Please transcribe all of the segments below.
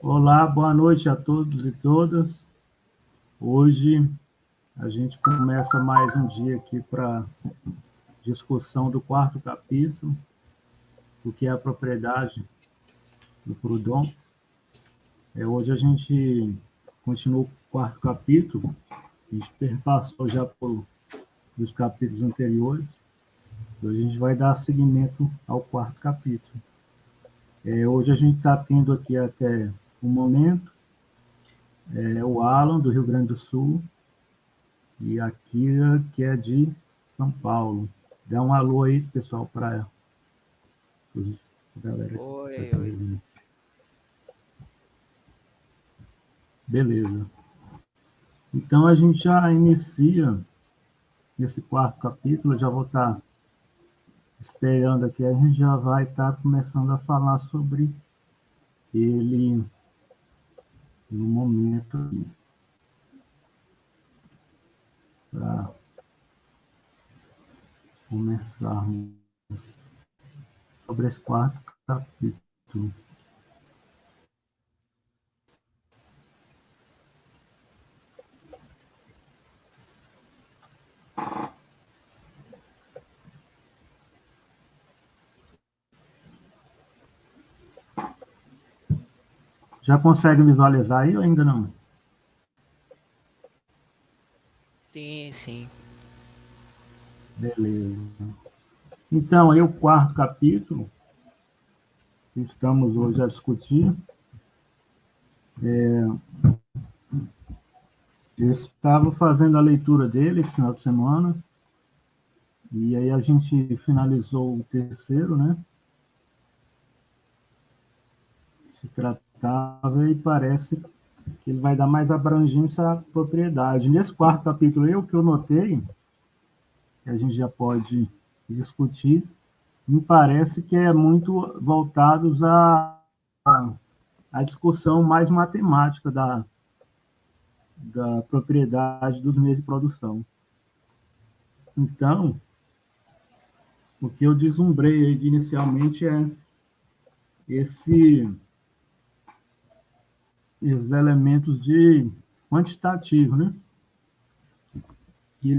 Olá, boa noite a todos e todas. Hoje a gente começa mais um dia aqui para discussão do quarto capítulo, o que é a propriedade do Proudhon. Hoje a gente continua o quarto capítulo, a gente perpassou já pelos capítulos anteriores, hoje a gente vai dar seguimento ao quarto capítulo. Hoje a gente está tendo aqui até o momento o Alan, do Rio Grande do Sul, e a Kira, que é de São Paulo. Dá um alô aí, pessoal, para a galera. Oi. Beleza. Então, a gente já inicia esse quarto capítulo, eu já vou estar esperando aqui, a gente já vai estar começando a falar sobre ele no momento para começarmos sobre esse quarto capítulo. Já consegue visualizar aí ou ainda não? Sim. Beleza. Então, aí o quarto capítulo, que estamos hoje a discutir, eu estava fazendo a leitura dele esse final de semana, e aí a gente finalizou o terceiro, né? Se tratava e parece que ele vai dar mais abrangência à propriedade. Nesse quarto capítulo aí, o que eu notei, que a gente já pode discutir, me parece que é muito voltados à discussão mais matemática da propriedade dos meios de produção. Então, o que eu deslumbrei inicialmente é esses elementos de quantitativo, né? Que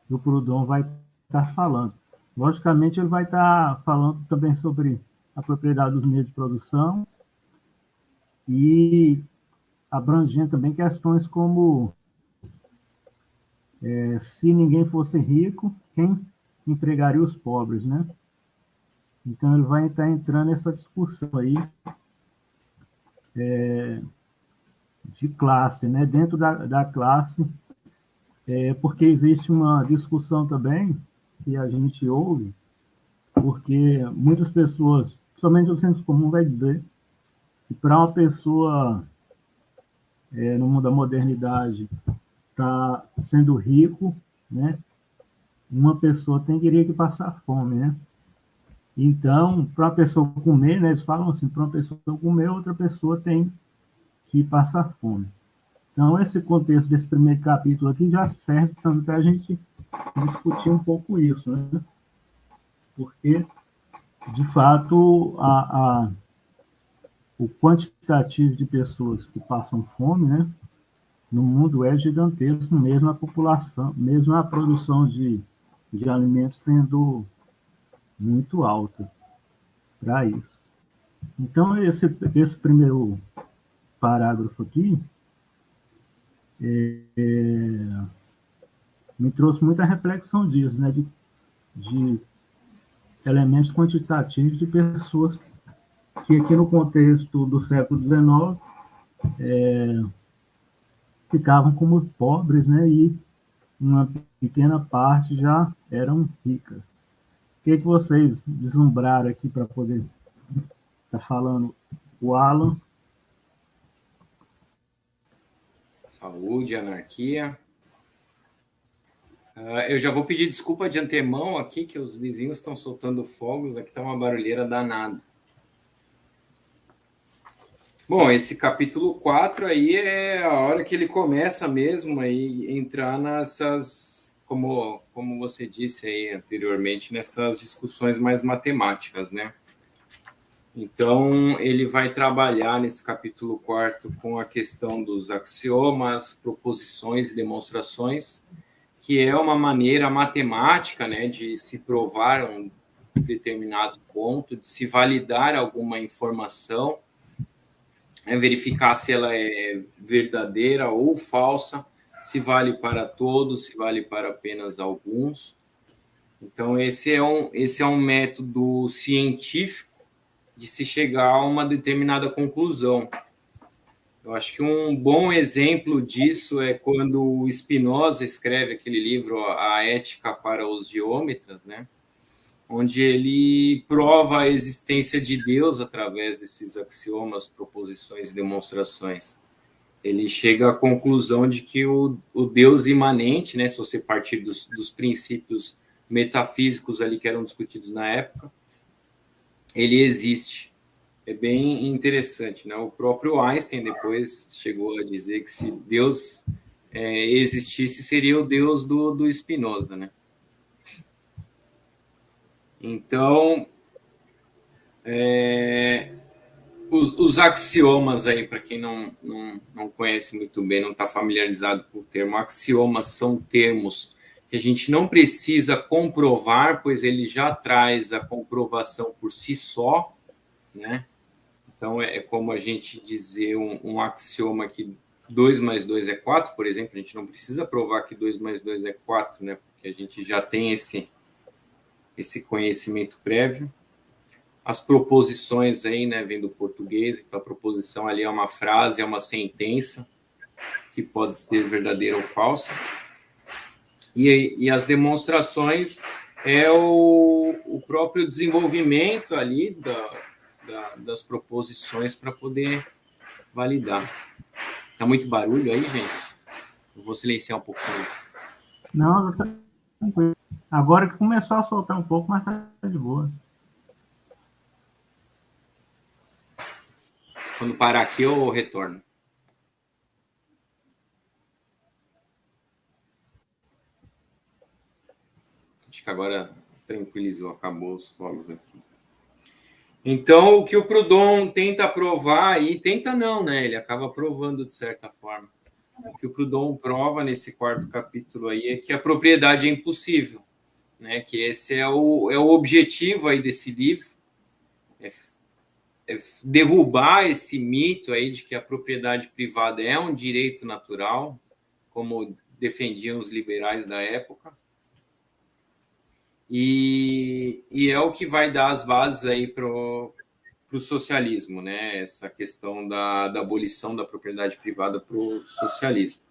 o Proudhon vai estar falando. Logicamente, ele vai estar falando também sobre a propriedade dos meios de produção e abrangendo também questões como se ninguém fosse rico, quem empregaria os pobres, né? Então, ele vai estar entrando nessa discussão aí de classe, né? Dentro da classe, porque existe uma discussão também que a gente ouve, porque muitas pessoas, somente o senso comum vai dizer que para uma pessoa no mundo da modernidade tá sendo rico, né? Uma pessoa teria que passar fome, né? Então, para a pessoa comer, né, eles falam assim, para uma pessoa comer, outra pessoa tem que passar fome. Então, esse contexto desse primeiro capítulo aqui já serve também para a gente discutir um pouco isso, né? Porque, de fato, o quantitativo de pessoas que passam fome, né, no mundo é gigantesco, mesmo a população, mesmo a produção de alimentos sendo muito alta para isso. Então, esse primeiro parágrafo aqui me trouxe muita reflexão disso, né, de elementos quantitativos de pessoas que aqui no contexto do século XIX ficavam como pobres, né, e uma pequena parte já eram ricas. O que vocês deslumbraram aqui para poder estar falando? O Alan. Saúde, anarquia. Eu já vou pedir desculpa de antemão aqui, que os vizinhos estão soltando fogos, aqui está uma barulheira danada. Bom, esse capítulo 4 aí é a hora que ele começa mesmo a entrar nessas, como você disse aí anteriormente, nessas discussões mais matemáticas, né? Então, ele vai trabalhar nesse capítulo 4 com a questão dos axiomas, proposições e demonstrações, que é uma maneira matemática, né, de se provar um determinado ponto, de se validar alguma informação, verificar se ela é verdadeira ou falsa, se vale para todos, se vale para apenas alguns. Então, esse é um método científico de se chegar a uma determinada conclusão. Eu acho que um bom exemplo disso é quando o Spinoza escreve aquele livro, A Ética para os Geômetras, né? Onde ele prova a existência de Deus através desses axiomas, proposições e demonstrações. Ele chega à conclusão de que o Deus imanente, né, se você partir dos princípios metafísicos ali que eram discutidos na época, ele existe. É bem interessante, né? O próprio Einstein depois chegou a dizer que se Deus existisse, seria o Deus do Spinoza, né? Então, os axiomas aí, para quem não conhece muito bem, não está familiarizado com o termo, axiomas são termos que a gente não precisa comprovar, pois ele já traz a comprovação por si só, né? Então, é como a gente dizer um axioma que 2 mais 2 é 4, por exemplo, a gente não precisa provar que 2 mais 2 é 4, né? Porque a gente já tem esse conhecimento prévio. As proposições aí, né, vem do português, então a proposição ali é uma frase, é uma sentença, que pode ser verdadeira ou falsa. E as demonstrações é o próprio desenvolvimento ali das proposições para poder validar. Tá muito barulho aí, gente? Eu vou silenciar um pouquinho. Não, tá tranquilo. Agora que começou a soltar um pouco, mas tá de boa. Quando parar aqui, eu retorno. Acho que agora tranquilizou, acabou os fogos aqui. Então, o que o Proudhon tenta provar, e tenta não, né? Ele acaba provando de certa forma. O que o Proudhon prova nesse 4º capítulo aí é que a propriedade é impossível, né? Que esse é o objetivo aí desse livro, é derrubar esse mito aí de que a propriedade privada é um direito natural, como defendiam os liberais da época. E é o que vai dar as bases aí para o socialismo, né? Essa questão da abolição da propriedade privada para o socialismo.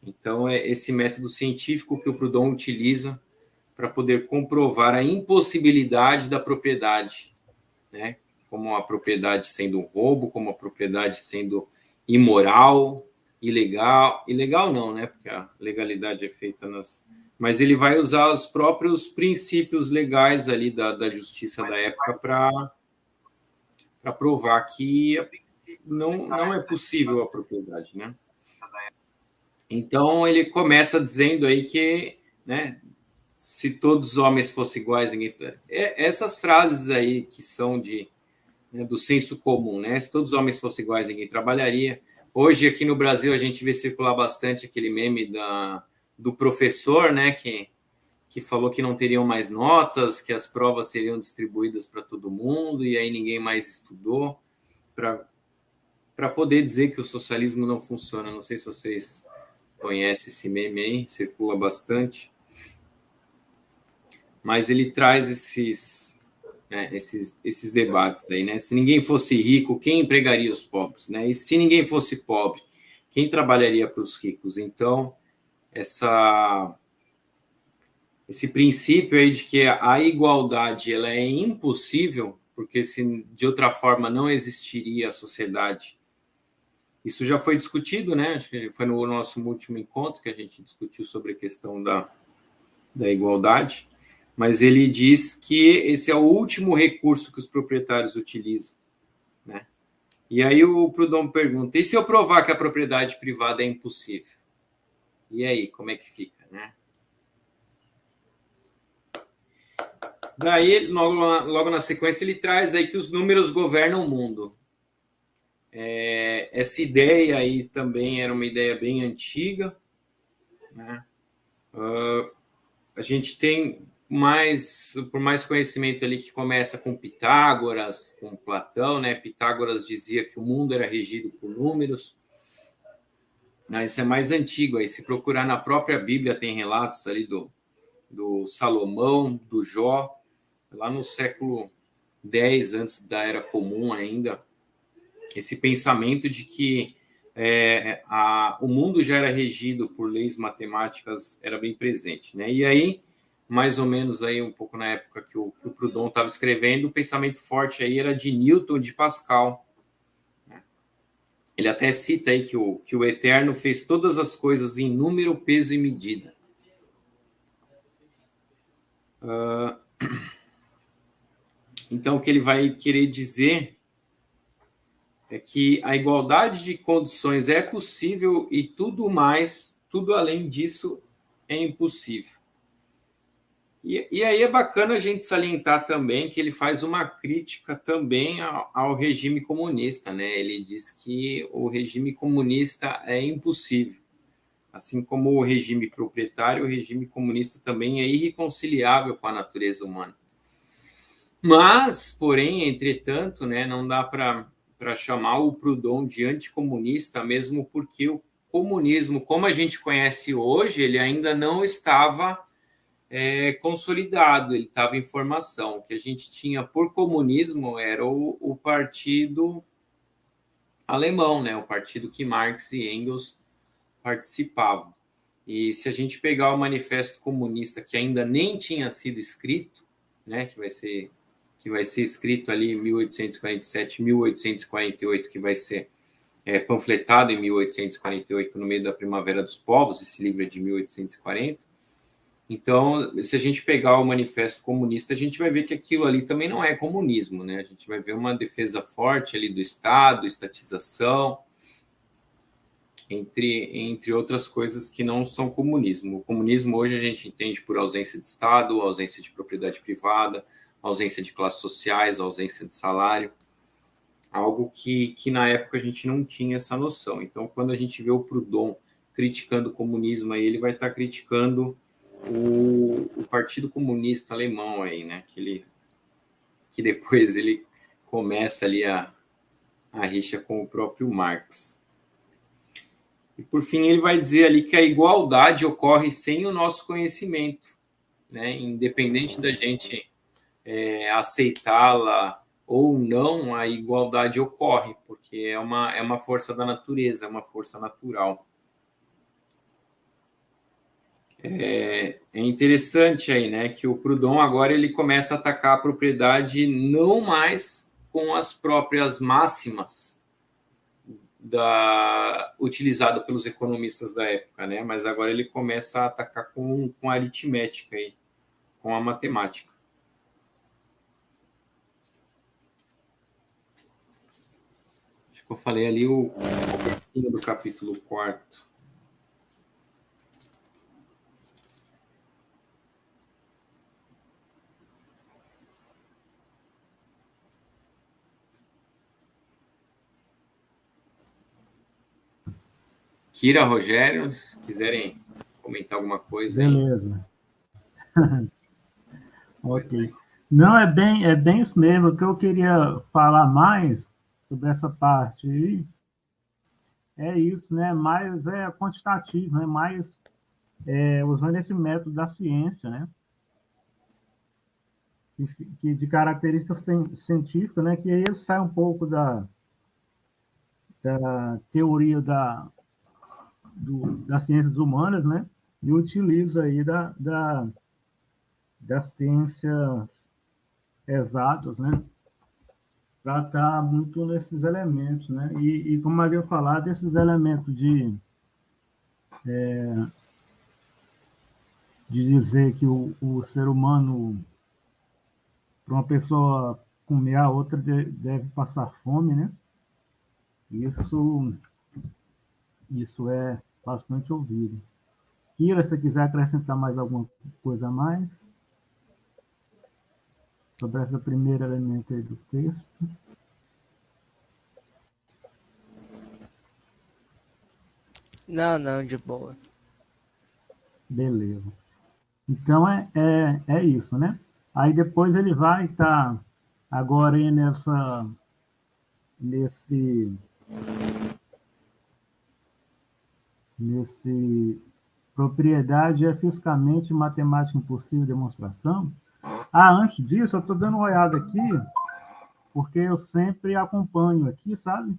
Então, é esse método científico que o Proudhon utiliza para poder comprovar a impossibilidade da propriedade, né? Como a propriedade sendo um roubo, como a propriedade sendo imoral, ilegal. Ilegal não, né? Porque a legalidade é feita nas... Mas ele vai usar os próprios princípios legais ali da justiça da época para provar que não é possível a propriedade, né? Então, ele começa dizendo aí que, né, se todos os homens fossem iguais, ninguém... Essas frases aí que são do senso comum, né? Se todos os homens fossem iguais, ninguém trabalharia. Hoje, aqui no Brasil, a gente vê circular bastante aquele meme do professor, né, que falou que não teriam mais notas, que as provas seriam distribuídas para todo mundo, e aí ninguém mais estudou, para poder dizer que o socialismo não funciona. Não sei se vocês conhecem esse meme aí, circula bastante. Mas ele traz esses debates aí, né? Se ninguém fosse rico, quem empregaria os pobres, né? E se ninguém fosse pobre, quem trabalharia para os ricos? Então, esse princípio aí de que a igualdade ela é impossível, porque se de outra forma não existiria a sociedade. Isso já foi discutido, né? Acho que foi no nosso último encontro que a gente discutiu sobre a questão da igualdade. Mas ele diz que esse é o último recurso que os proprietários utilizam, né? E aí o Proudhon pergunta, e se eu provar que a propriedade privada é impossível? E aí, como é que fica, né? Daí, logo na sequência, ele traz aí que os números governam o mundo. Essa ideia aí também era uma ideia bem antiga, né? A gente tem por mais conhecimento ali que começa com Pitágoras, com Platão, né? Pitágoras dizia que o mundo era regido por números. Isso é mais antigo, aí se procurar na própria Bíblia tem relatos ali do Salomão, do Jó, lá no século X, antes da Era Comum ainda, esse pensamento de que o mundo já era regido por leis matemáticas era bem presente, né? E aí, mais ou menos aí um pouco na época que o Proudhon estava escrevendo, o pensamento forte aí era de Newton, de Pascal. Ele até cita aí que o Eterno fez todas as coisas em número, peso e medida. Então, o que ele vai querer dizer é que a igualdade de condições é possível e tudo mais, tudo além disso é impossível. E aí é bacana a gente salientar também que ele faz uma crítica também ao regime comunista, né? Ele diz que o regime comunista é impossível. Assim como o regime proprietário, o regime comunista também é irreconciliável com a natureza humana. Mas, porém, entretanto, né, não dá para chamar o Proudhon de anticomunista, mesmo porque o comunismo, como a gente conhece hoje, ele ainda não estava consolidado, ele estava em formação. O que a gente tinha por comunismo era o partido alemão, né, o partido que Marx e Engels participavam. E se a gente pegar o Manifesto Comunista, que ainda nem tinha sido escrito, né, que vai ser escrito ali em 1847, 1848, que vai ser panfletado em 1848, no meio da Primavera dos Povos, esse livro é de 1840. Então, se a gente pegar o Manifesto Comunista, a gente vai ver que aquilo ali também não é comunismo, né? A gente vai ver uma defesa forte ali do Estado, estatização, entre outras coisas que não são comunismo. O comunismo hoje a gente entende por ausência de Estado, ausência de propriedade privada, ausência de classes sociais, ausência de salário, algo que na época a gente não tinha essa noção. Então, quando a gente vê o Proudhon criticando o comunismo, aí ele vai estar criticando o Partido Comunista Alemão, aí, né? Que depois ele começa ali a rixa com o próprio Marx. E, por fim, ele vai dizer ali que a igualdade ocorre sem o nosso conhecimento, né? Independente da gente aceitá-la ou não, a igualdade ocorre, porque é uma força da natureza, é uma força natural. É interessante aí, né, que o Proudhon agora ele começa a atacar a propriedade não mais com as próprias máximas utilizada pelos economistas da época, né, mas agora ele começa a atacar com a aritmética aí, com a matemática. Acho que eu falei ali o comecinho do capítulo 4º. Kira, Rogério, se quiserem comentar alguma coisa aí. Beleza. Ok. Não, é bem isso mesmo. O que eu queria falar mais sobre essa parte aí é isso, né? Mais quantitativo, né? Mais usando esse método da ciência, né? Que de característica científica, né? Que aí ele sai um pouco da teoria das ciências humanas, né? E utiliza aí das ciências exatas, né? Para estar muito nesses elementos, né? E como havia falado, esses elementos de dizer que o ser humano, para uma pessoa comer, a outra deve passar fome, né? Isso é bastante ouvido. Kira, se quiser acrescentar mais alguma coisa a mais. sobre esse primeiro elemento aí do texto. Não, de boa. Beleza. Então, é isso, né? Aí depois ele vai estar agora aí nesse propriedade é fisicamente matemática impossível demonstração. Antes disso, eu estou dando uma olhada aqui, porque eu sempre acompanho aqui, sabe?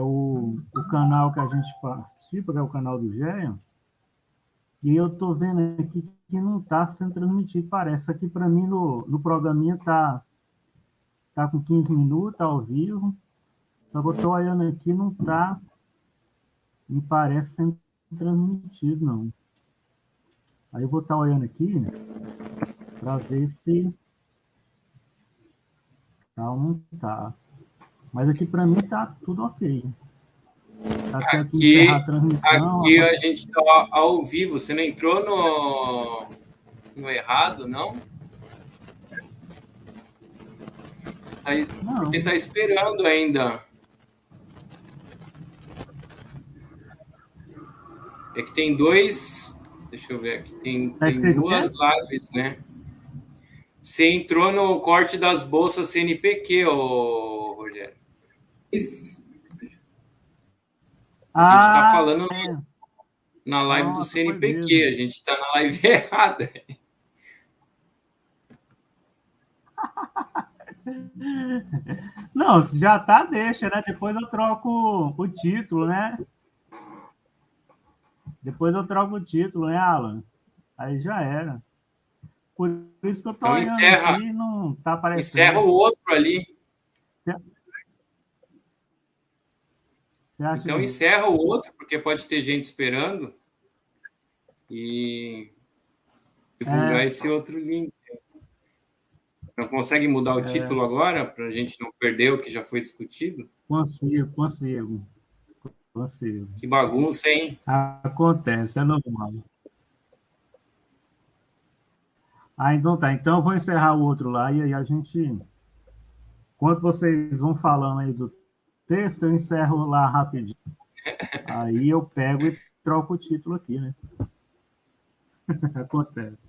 O canal que a gente participa, que é o canal do Jean, e eu estou vendo aqui que não está sendo transmitido. Parece aqui para mim no programinha tá com 15 minutos ao vivo. Só que eu estou olhando aqui, não está, me parece sendo transmitido, não. Aí eu vou estar olhando aqui para ver se tá ou não tá. Mas aqui para mim tá tudo ok. Até aqui encerrar a transmissão. Aqui a gente está ao vivo. Você não entrou no errado, não? Aí, Não. porque está esperando ainda. É que tem dois... Deixa eu ver aqui. Tem duas lives, né? Você entrou no corte das bolsas CNPq, Rogério. A gente está falando na live do CNPq. A gente está na live errada. Não, se já tá, deixa, né? Depois eu troco o título, né? Depois eu troco o título, né, Alan? Aí já era. Por isso que eu tô olhando aqui e não tá aparecendo. Encerra o outro ali. Então encerra o outro, porque pode ter gente esperando. E divulgar esse outro link. Não consegue mudar o título agora, para a gente não perder o que já foi discutido? Consigo. Que bagunça, hein? Acontece, é normal. Então tá. Então eu vou encerrar o outro lá e aí a gente... Enquanto vocês vão falando aí do texto, eu encerro lá rapidinho. Aí eu pego e troco o título aqui, né? Acontece.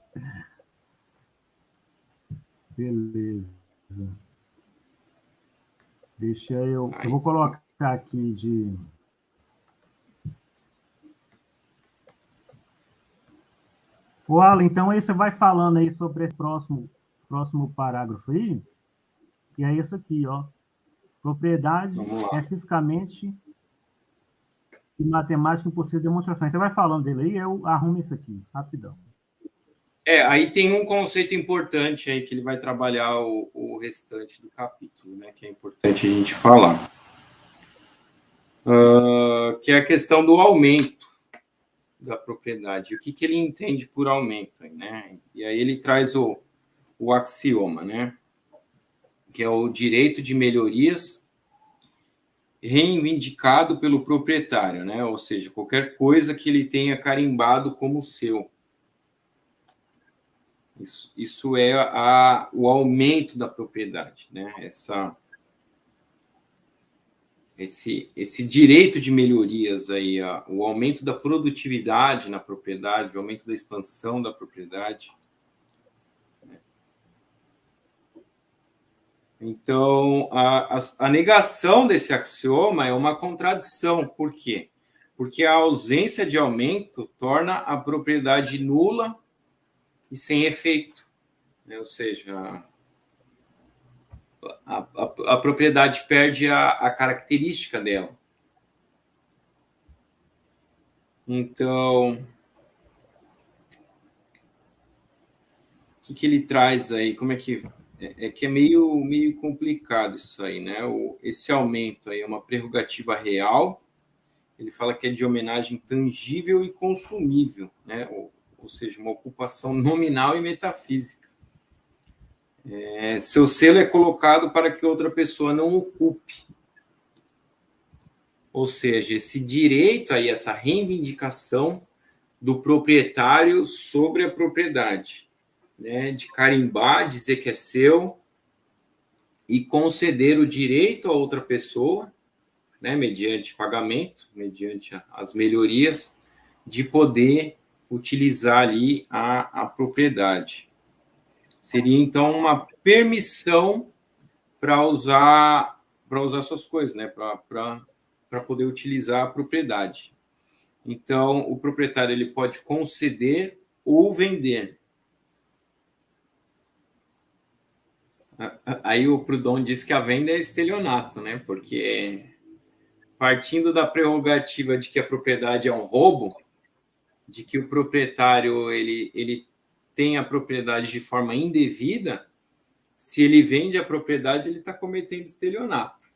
Beleza. Deixa eu vou colocar aqui de... Alan, então aí você vai falando aí sobre esse próximo parágrafo aí, que é esse aqui, ó. Propriedade é fisicamente e matemática impossível de demonstração. Você vai falando dele aí, eu arrumo isso aqui, rapidão. Aí tem um conceito importante aí que ele vai trabalhar o restante do capítulo, né? Que é importante a gente falar. Que é a questão do aumento da propriedade. O que ele entende por aumento, né? E aí ele traz o axioma, né? Que é o direito de melhorias reivindicado pelo proprietário, né? Ou seja, qualquer coisa que ele tenha carimbado como seu. Isso é o aumento da propriedade, né? Esse direito de melhorias aí, o aumento da produtividade na propriedade, o aumento da expansão da propriedade. Então, a negação desse axioma é uma contradição. Por quê? Porque a ausência de aumento torna a propriedade nula e sem efeito, né? Ou seja, a propriedade perde a característica dela. Então, o que ele traz aí? Como é que é meio complicado isso aí, né? Esse aumento aí é uma prerrogativa real. Ele fala que é de homenagem tangível e consumível, né? Ou seja, uma ocupação nominal e metafísica. Seu selo é colocado para que outra pessoa não ocupe. Ou seja, esse direito aí, essa reivindicação do proprietário sobre a propriedade. né, de carimbar, dizer que é seu e conceder o direito a outra pessoa, né, mediante pagamento, mediante as melhorias, de poder utilizar ali a propriedade. Seria, então, uma permissão para usar suas coisas, né, para poder utilizar a propriedade. Então, o proprietário ele pode conceder ou vender. Aí o Proudhon diz que a venda é estelionato, né? Porque partindo da prerrogativa de que a propriedade é um roubo, de que o proprietário ele tem a propriedade de forma indevida, se ele vende a propriedade, ele está cometendo estelionato,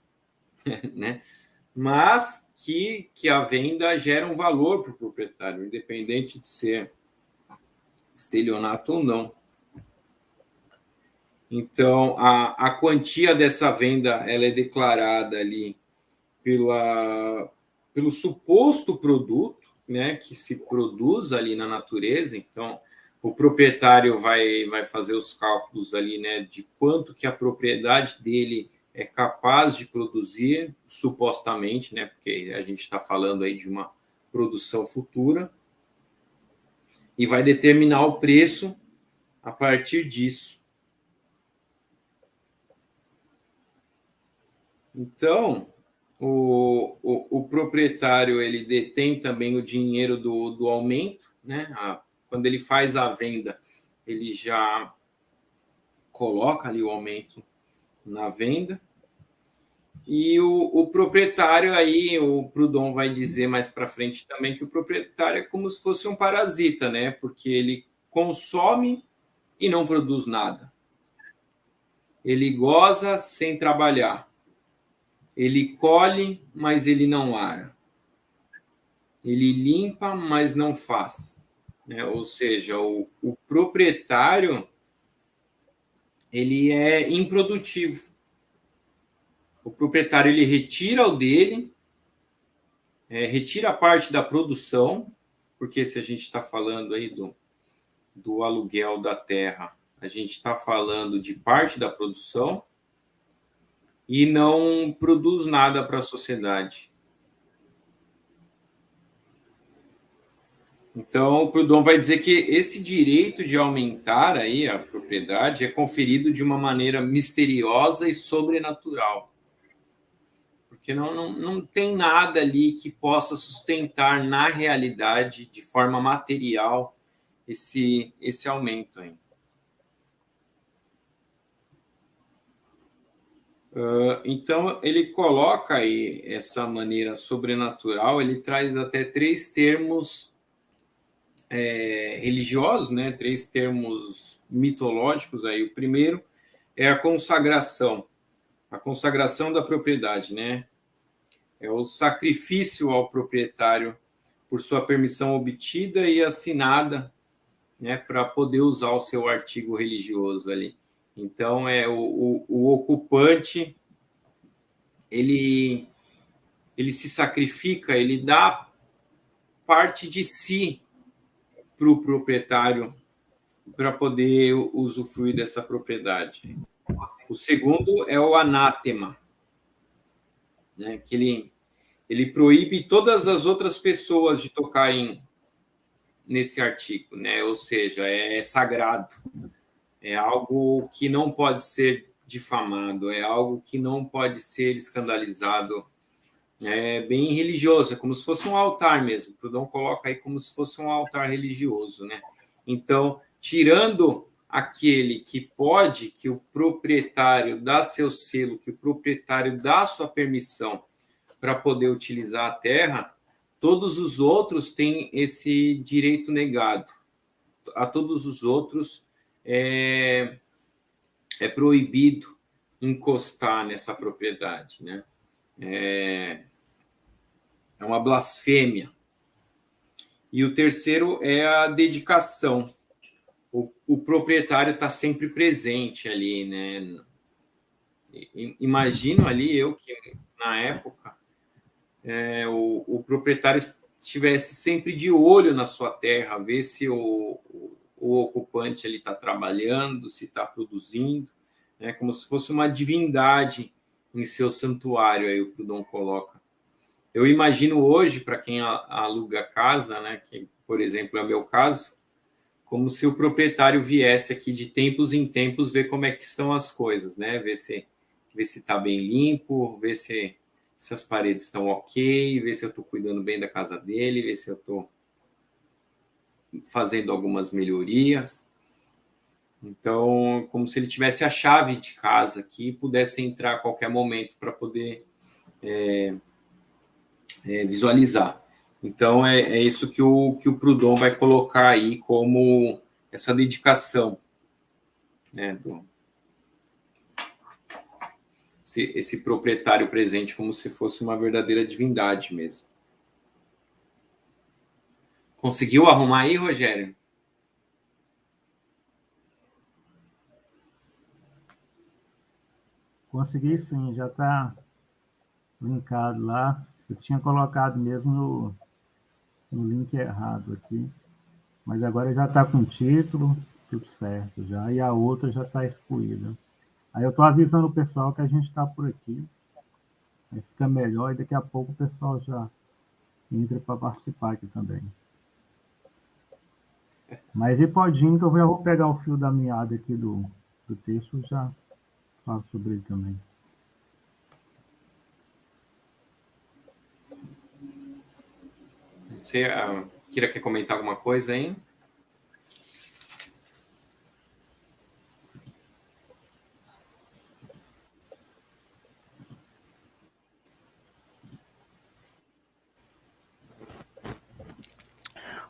né? Mas que a venda gera um valor para o proprietário, independente de ser estelionato ou não. Então, a quantia dessa venda ela é declarada ali pelo suposto produto, né, que se produz ali na natureza. Então, o proprietário vai fazer os cálculos ali, né, de quanto que a propriedade dele é capaz de produzir, supostamente, né, porque a gente está falando aí de uma produção futura, e vai determinar o preço a partir disso. Então, o proprietário ele detém também o dinheiro do aumento, né? Quando ele faz a venda, ele já coloca ali o aumento na venda. E o proprietário aí, o Proudhon vai dizer mais para frente também que o proprietário é como se fosse um parasita, né? Porque ele consome e não produz nada. Ele goza sem trabalhar. Ele colhe, mas ele não ara. Ele limpa, mas não faz. Né? Ou seja, o proprietário ele é improdutivo. O proprietário ele retira o dele, retira a parte da produção, porque se a gente está falando aí do aluguel da terra, a gente está falando de parte da produção e não produz nada para a sociedade. Então, o Proudhon vai dizer que esse direito de aumentar aí a propriedade é conferido de uma maneira misteriosa e sobrenatural. Porque não tem nada ali que possa sustentar na realidade, de forma material, esse aumento aí. Então, ele coloca aí essa maneira sobrenatural, ele traz até 3 termos religiosos, né? 3 termos mitológicos aí. O primeiro é a consagração da propriedade, né? É o sacrifício ao proprietário por sua permissão obtida e assinada, né, para poder usar o seu artigo religioso ali. Então, o ocupante, ele se sacrifica, ele dá parte de si para o proprietário para poder usufruir dessa propriedade. O segundo é o anátema, né, que ele proíbe todas as outras pessoas de tocarem nesse artigo, né? Ou seja, é sagrado, é algo que não pode ser difamado, é algo que não pode ser escandalizado, é bem religioso, é como se fosse um altar mesmo. Proudhon coloca aí como se fosse um altar religioso, né? Então, tirando aquele que pode, que o proprietário dá seu selo, que o proprietário dá sua permissão para poder utilizar a terra, todos os outros têm esse direito negado. A todos os outros é proibido encostar nessa propriedade, né? É uma blasfêmia. E o terceiro é a dedicação. O proprietário está sempre presente ali, né? Imagino ali eu que, na época, o proprietário estivesse sempre de olho na sua terra, ver se o o ocupante ele está trabalhando, se está produzindo, né? Como se fosse uma divindade em seu santuário, aí o Proudhon coloca. Eu imagino hoje, para quem aluga casa, né, que, por exemplo, é o meu caso, como se o proprietário viesse aqui de tempos em tempos ver como é que são as coisas, né? Ver se está bem limpo, ver se as paredes estão ok, ver se eu estou cuidando bem da casa dele, ver se eu estou fazendo algumas melhorias. Então, como se ele tivesse a chave de casa aqui e pudesse entrar a qualquer momento para poder visualizar. Então, é isso que o Proudhon vai colocar aí como essa dedicação, né, esse proprietário presente como se fosse uma verdadeira divindade mesmo. Conseguiu arrumar aí, Rogério? Consegui sim, já está linkado lá. Eu tinha colocado mesmo no link errado aqui, mas agora já está com o título, tudo certo já, e a outra já está excluída. Aí eu estou avisando o pessoal que a gente está por aqui, aí fica melhor e daqui a pouco o pessoal já entra para participar aqui também. Mas e pode ir, que eu já vou pegar o fio da meada aqui do texto e já falo sobre ele também. Você quer comentar alguma coisa aí?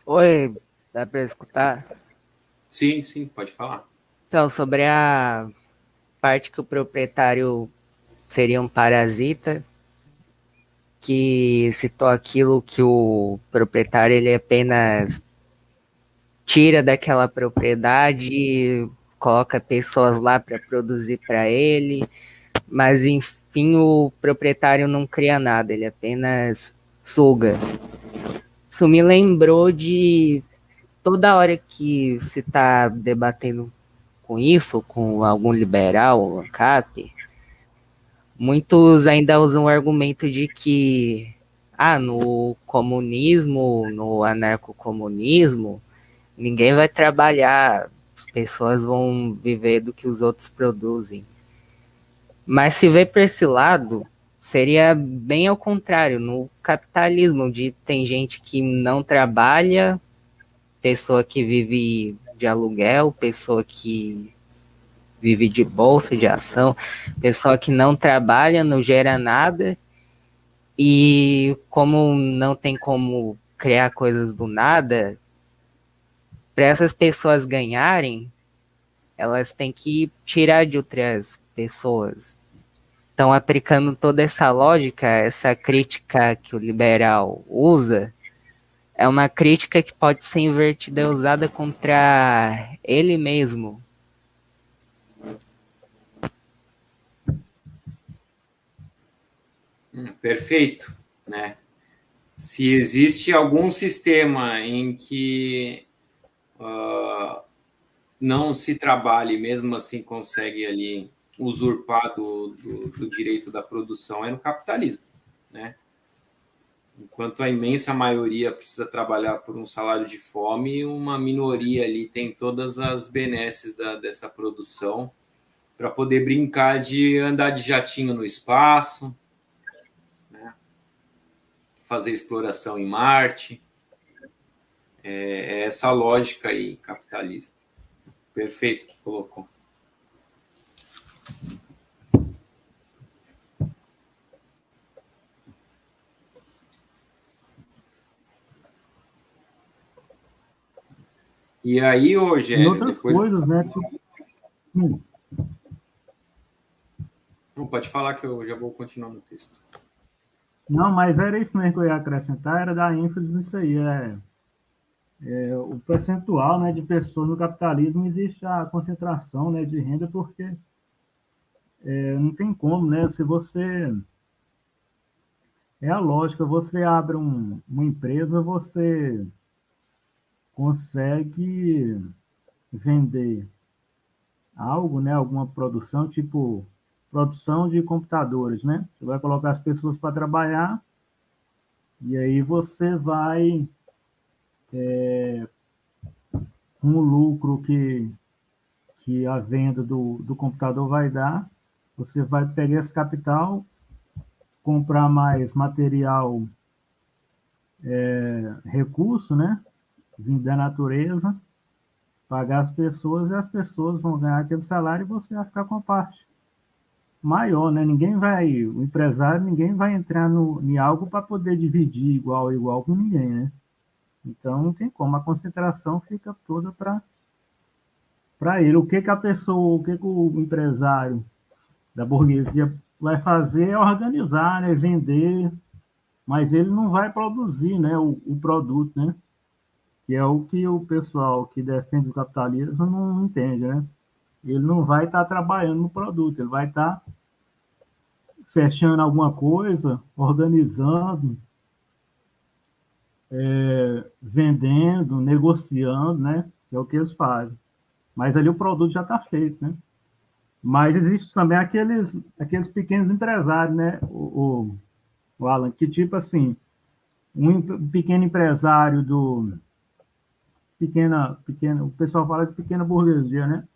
Oi, dá para escutar? Sim, pode falar. Então, sobre a parte que o proprietário seria um parasita, que citou aquilo que o proprietário ele apenas tira daquela propriedade, coloca pessoas lá para produzir para ele, mas enfim o proprietário não cria nada, ele apenas suga. Isso me lembrou de toda hora que se está debatendo com isso, com algum liberal ou ANCAP, muitos ainda usam o argumento de que no comunismo, no anarcocomunismo, ninguém vai trabalhar, as pessoas vão viver do que os outros produzem. Mas se vê por esse lado, seria bem ao contrário. No capitalismo, onde tem gente que não trabalha, pessoa que vive de aluguel, pessoa que vive de bolsa, de ação, pessoa que não trabalha, não gera nada, e como não tem como criar coisas do nada, para essas pessoas ganharem, elas têm que tirar de outras pessoas. Então, aplicando toda essa lógica, essa crítica que o liberal usa, é uma crítica que pode ser invertida e usada contra ele mesmo. Perfeito, né? Se existe algum sistema em que não se trabalha e mesmo assim consegue ali usurpar do direito da produção, é no capitalismo, né? Enquanto a imensa maioria precisa trabalhar por um salário de fome, uma minoria ali tem todas as benesses dessa produção para poder brincar de andar de jatinho no espaço, né? Fazer exploração em Marte. É essa lógica aí capitalista. Perfeito que colocou. E aí, Rogério, e outras depois... coisas, né? Tipo... Não, pode falar que eu já vou continuar no texto. Não, mas era isso mesmo que eu ia acrescentar, era dar ênfase nisso aí. O percentual, né, de pessoas no capitalismo existe a concentração, né, de renda, porque não tem como, né? Se você... É a lógica, você abre uma empresa, você consegue vender algo, né, alguma produção, tipo produção de computadores, né? Você vai colocar as pessoas para trabalhar e aí você vai, com o lucro que a venda do computador vai dar, você vai pegar esse capital, comprar mais material, recurso, né? Vindo da natureza, pagar as pessoas e as pessoas vão ganhar aquele salário e você vai ficar com a parte maior, né? O empresário, ninguém vai entrar em algo para poder dividir igual a igual com ninguém, né? Então não tem como, a concentração fica toda para ele. O que o empresário da burguesia vai fazer é organizar, né? Vender, mas ele não vai produzir, né? O produto, né? Que é o que o pessoal que defende o capitalismo não entende, né? Ele não vai estar trabalhando no produto, ele vai estar fechando alguma coisa, organizando, vendendo, negociando, né? É o que eles fazem. Mas ali o produto já está feito, né? Mas existe também aqueles pequenos empresários, né, o Alan, que tipo assim, um pequeno empresário o pessoal fala de pequena burguesia, né?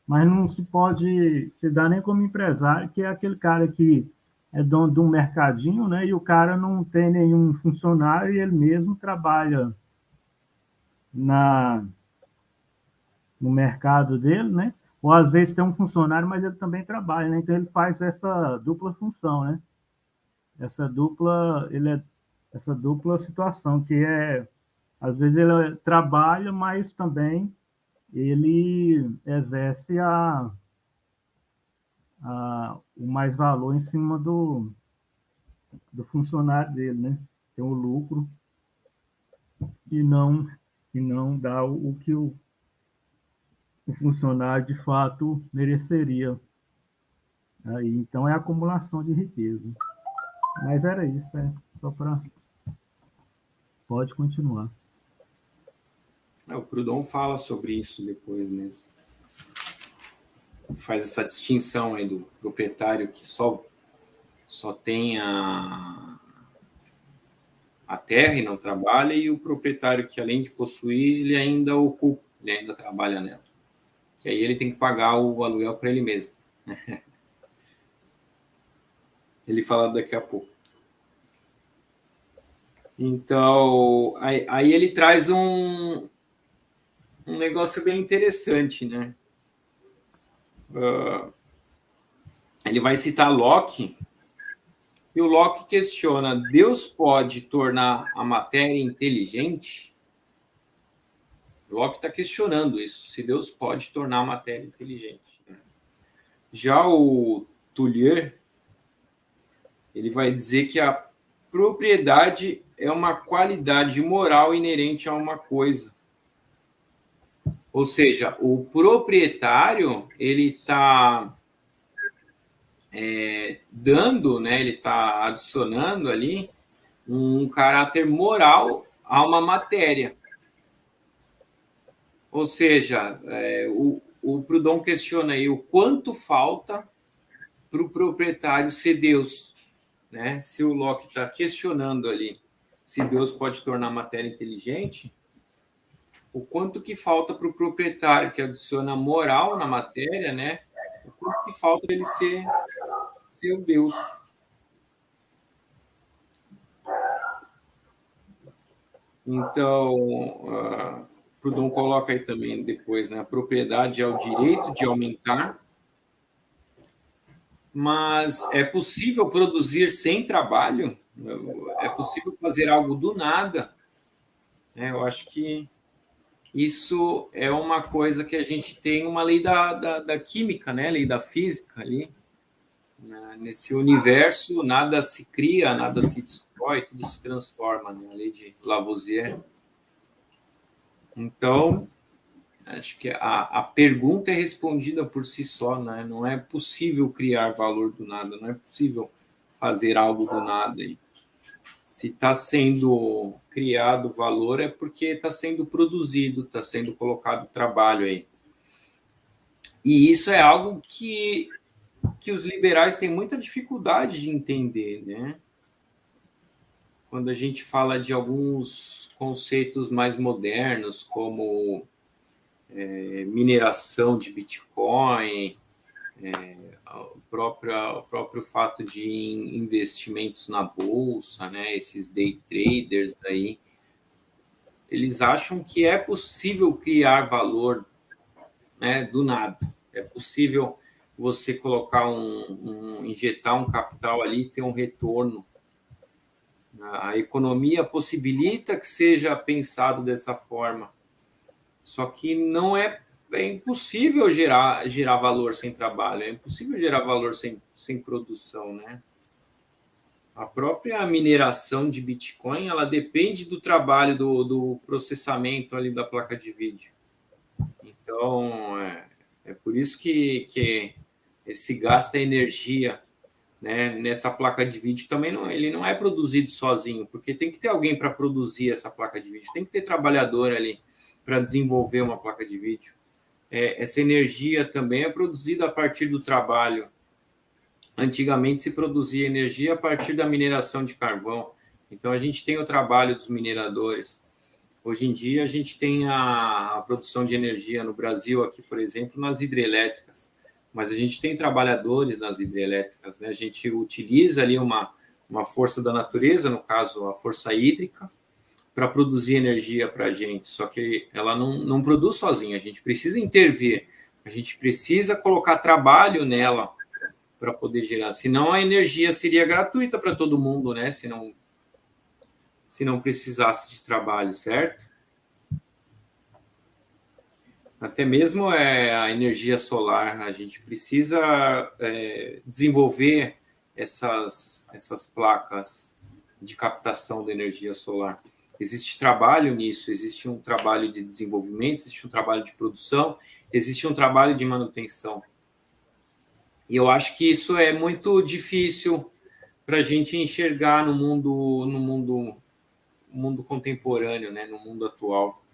Mas não se pode se dar nem como empresário, que é aquele cara que é dono de um mercadinho, né? E o cara não tem nenhum funcionário e ele mesmo trabalha na, no mercado dele, né? Ou às vezes tem um funcionário, mas ele também trabalha, né? Então ele faz essa dupla função, né? Essa dupla, essa dupla situação, que é, às vezes ele trabalha, mas também ele exerce o mais valor em cima do funcionário dele, né? Tem o lucro e não dá o que o funcionário de fato mereceria. Aí, então é acumulação de riqueza. Mas era isso, só para. Pode continuar. O Proudhon fala sobre isso depois mesmo. Faz essa distinção aí do proprietário que só tem a terra e não trabalha, e o proprietário que, além de possuir, ele ainda ocupa, ele ainda trabalha nela. Que aí ele tem que pagar o aluguel para ele mesmo. Ele fala daqui a pouco. Então, aí ele traz um negócio bem interessante, né? Ele vai citar Locke, e o Locke questiona: Deus pode tornar a matéria inteligente? Locke está questionando isso, se Deus pode tornar a matéria inteligente. Já o Tullier, ele vai dizer que a propriedade é uma qualidade moral inerente a uma coisa. Ou seja, o proprietário, ele está dando, né, ele está adicionando ali um caráter moral a uma matéria. Ou seja, o Proudhon questiona aí o quanto falta para o proprietário ser Deus, né? Se o Locke está questionando ali se Deus pode tornar a matéria inteligente, o quanto que falta para o proprietário que adiciona moral na matéria, né? O quanto que falta para ele ser o Deus. Então, Proudhon coloca aí também depois, né? A propriedade é o direito de aumentar, mas é possível produzir sem trabalho? É possível fazer algo do nada? Eu acho que isso é uma coisa que a gente tem uma lei da química, né? Lei da física ali. Nesse universo, nada se cria, nada se destrói, tudo se transforma, né? A lei de Lavoisier. Então, acho que a pergunta é respondida por si só, né? Não é possível criar valor do nada, não é possível fazer algo do nada. E se está sendo criado valor é porque está sendo produzido, está sendo colocado trabalho aí. E isso é algo que os liberais têm muita dificuldade de entender, né? Quando a gente fala de alguns conceitos mais modernos, como mineração de Bitcoin, o próprio fato de investimentos na bolsa, né? Esses day traders aí, eles acham que é possível criar valor, né, do nada. É possível você colocar injetar um capital ali e ter um retorno. A economia possibilita que seja pensado dessa forma. Só que não é impossível gerar valor sem trabalho, é impossível gerar valor sem produção, né? A própria mineração de Bitcoin, ela depende do trabalho do processamento ali da placa de vídeo. Então, é por isso que se gasta energia, né, nessa placa de vídeo. Também ele não é produzido sozinho, porque tem que ter alguém para produzir essa placa de vídeo, tem que ter trabalhador ali para desenvolver uma placa de vídeo. Essa energia também é produzida a partir do trabalho. Antigamente se produzia energia a partir da mineração de carvão. Então a gente tem o trabalho dos mineradores. Hoje em dia a gente tem a produção de energia no Brasil, aqui, por exemplo, nas hidrelétricas. Mas a gente tem trabalhadores nas hidrelétricas, né? A gente utiliza ali uma força da natureza, no caso a força hídrica, para produzir energia para a gente. Só que ela não produz sozinha, a gente precisa intervir, a gente precisa colocar trabalho nela para poder gerar. Senão a energia seria gratuita para todo mundo, né? Se não precisasse de trabalho, certo? Até mesmo a energia solar, a gente precisa desenvolver essas placas de captação da energia solar. Existe trabalho nisso, existe um trabalho de desenvolvimento, existe um trabalho de produção, existe um trabalho de manutenção. E eu acho que isso é muito difícil para a gente enxergar no mundo contemporâneo, né, no mundo atual,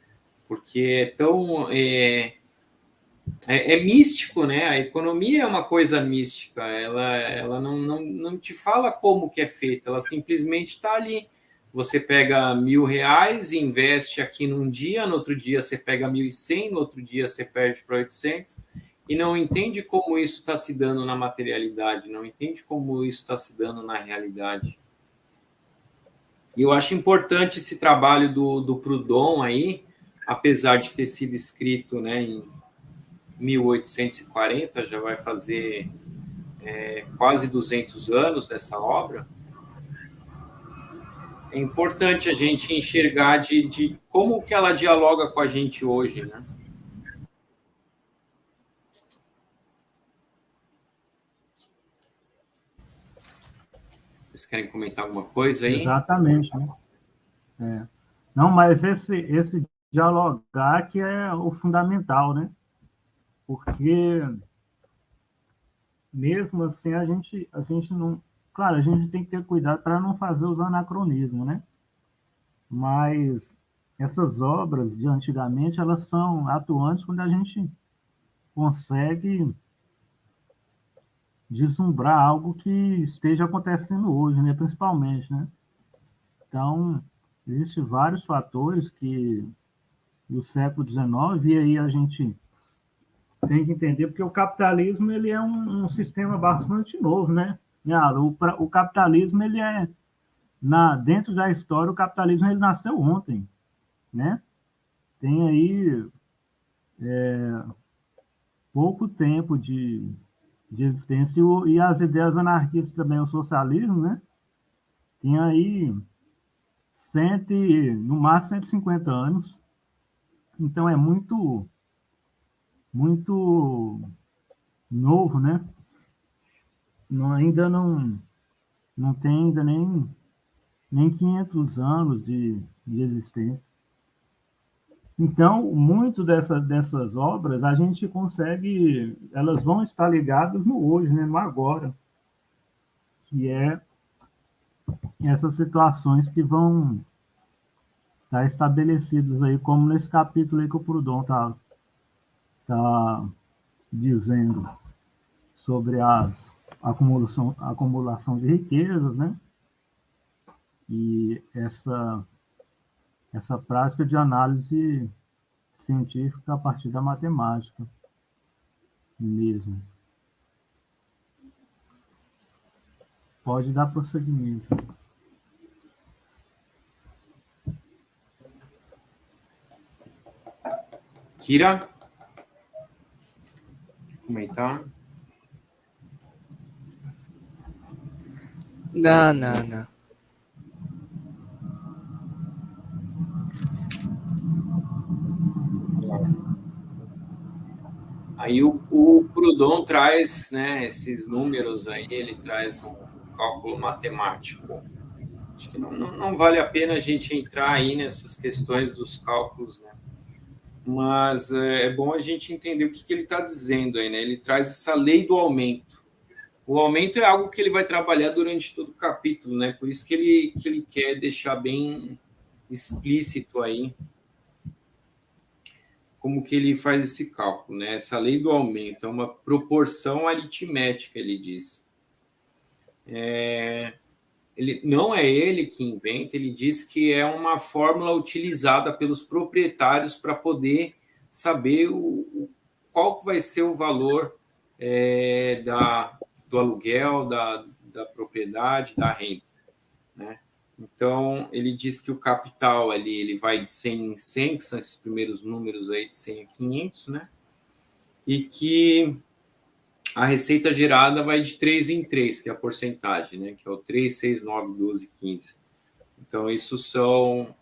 porque é tão místico, né? A economia é uma coisa mística, ela não te fala como que é feita, ela simplesmente está ali. Você pega R$1.000 e investe aqui num dia, no outro dia você pega 1.100, no outro dia você perde para 800, e não entende como isso está se dando na materialidade, não entende como isso está se dando na realidade. E eu acho importante esse trabalho do Proudhon aí, apesar de ter sido escrito, né, em 1840, já vai fazer quase 200 anos dessa obra. É importante a gente enxergar de como que ela dialoga com a gente hoje, né? Vocês querem comentar alguma coisa aí? Exatamente, né? Não, mas esse dialogar que é o fundamental, né? Porque mesmo assim a gente não, claro, a gente tem que ter cuidado para não fazer os anacronismos, né? Mas essas obras de antigamente, elas são atuantes quando a gente consegue deslumbrar algo que esteja acontecendo hoje, né? Principalmente, né? Então, existem vários fatores que do século XIX, e aí a gente tem que entender, porque o capitalismo ele é um sistema bastante novo, né? O capitalismo, ele é, dentro da história, o capitalismo ele nasceu ontem, né? Tem aí pouco tempo de existência, e as ideias anarquistas também, o socialismo, né? Tem aí no máximo 150 anos, então é muito novo, né? Ainda não tem ainda nem 500 anos de existência. Então, muito dessas obras a gente consegue, elas vão estar ligadas no hoje, né? No agora, que é essas situações que vão estar estabelecidas aí, como nesse capítulo aí que o Proudhon tá dizendo sobre a acumulação de riquezas, né? E essa prática de análise científica a partir da matemática mesmo. Pode dar prosseguimento. Kira? Comentar? Não. Aí o Proudhon traz, né, esses números aí, ele traz um cálculo matemático. Acho que não vale a pena a gente entrar aí nessas questões dos cálculos, né? Mas é bom a gente entender o que ele está dizendo aí, né? Ele traz essa lei do aumento. O aumento é algo que ele vai trabalhar durante todo o capítulo, né? Por isso que ele quer deixar bem explícito aí como que ele faz esse cálculo, né? Essa lei do aumento é uma proporção aritmética, ele diz. Não é ele que inventa, ele diz que é uma fórmula utilizada pelos proprietários para poder saber qual vai ser o valor do aluguel, da propriedade, da renda, né? Então, ele diz que o capital ali ele vai de 100 em 100, que são esses primeiros números aí de 100 a 500, né? E que a receita gerada vai de 3 em 3, que é a porcentagem, né? Que é o 3, 6, 9, 12, 15. Então, isso são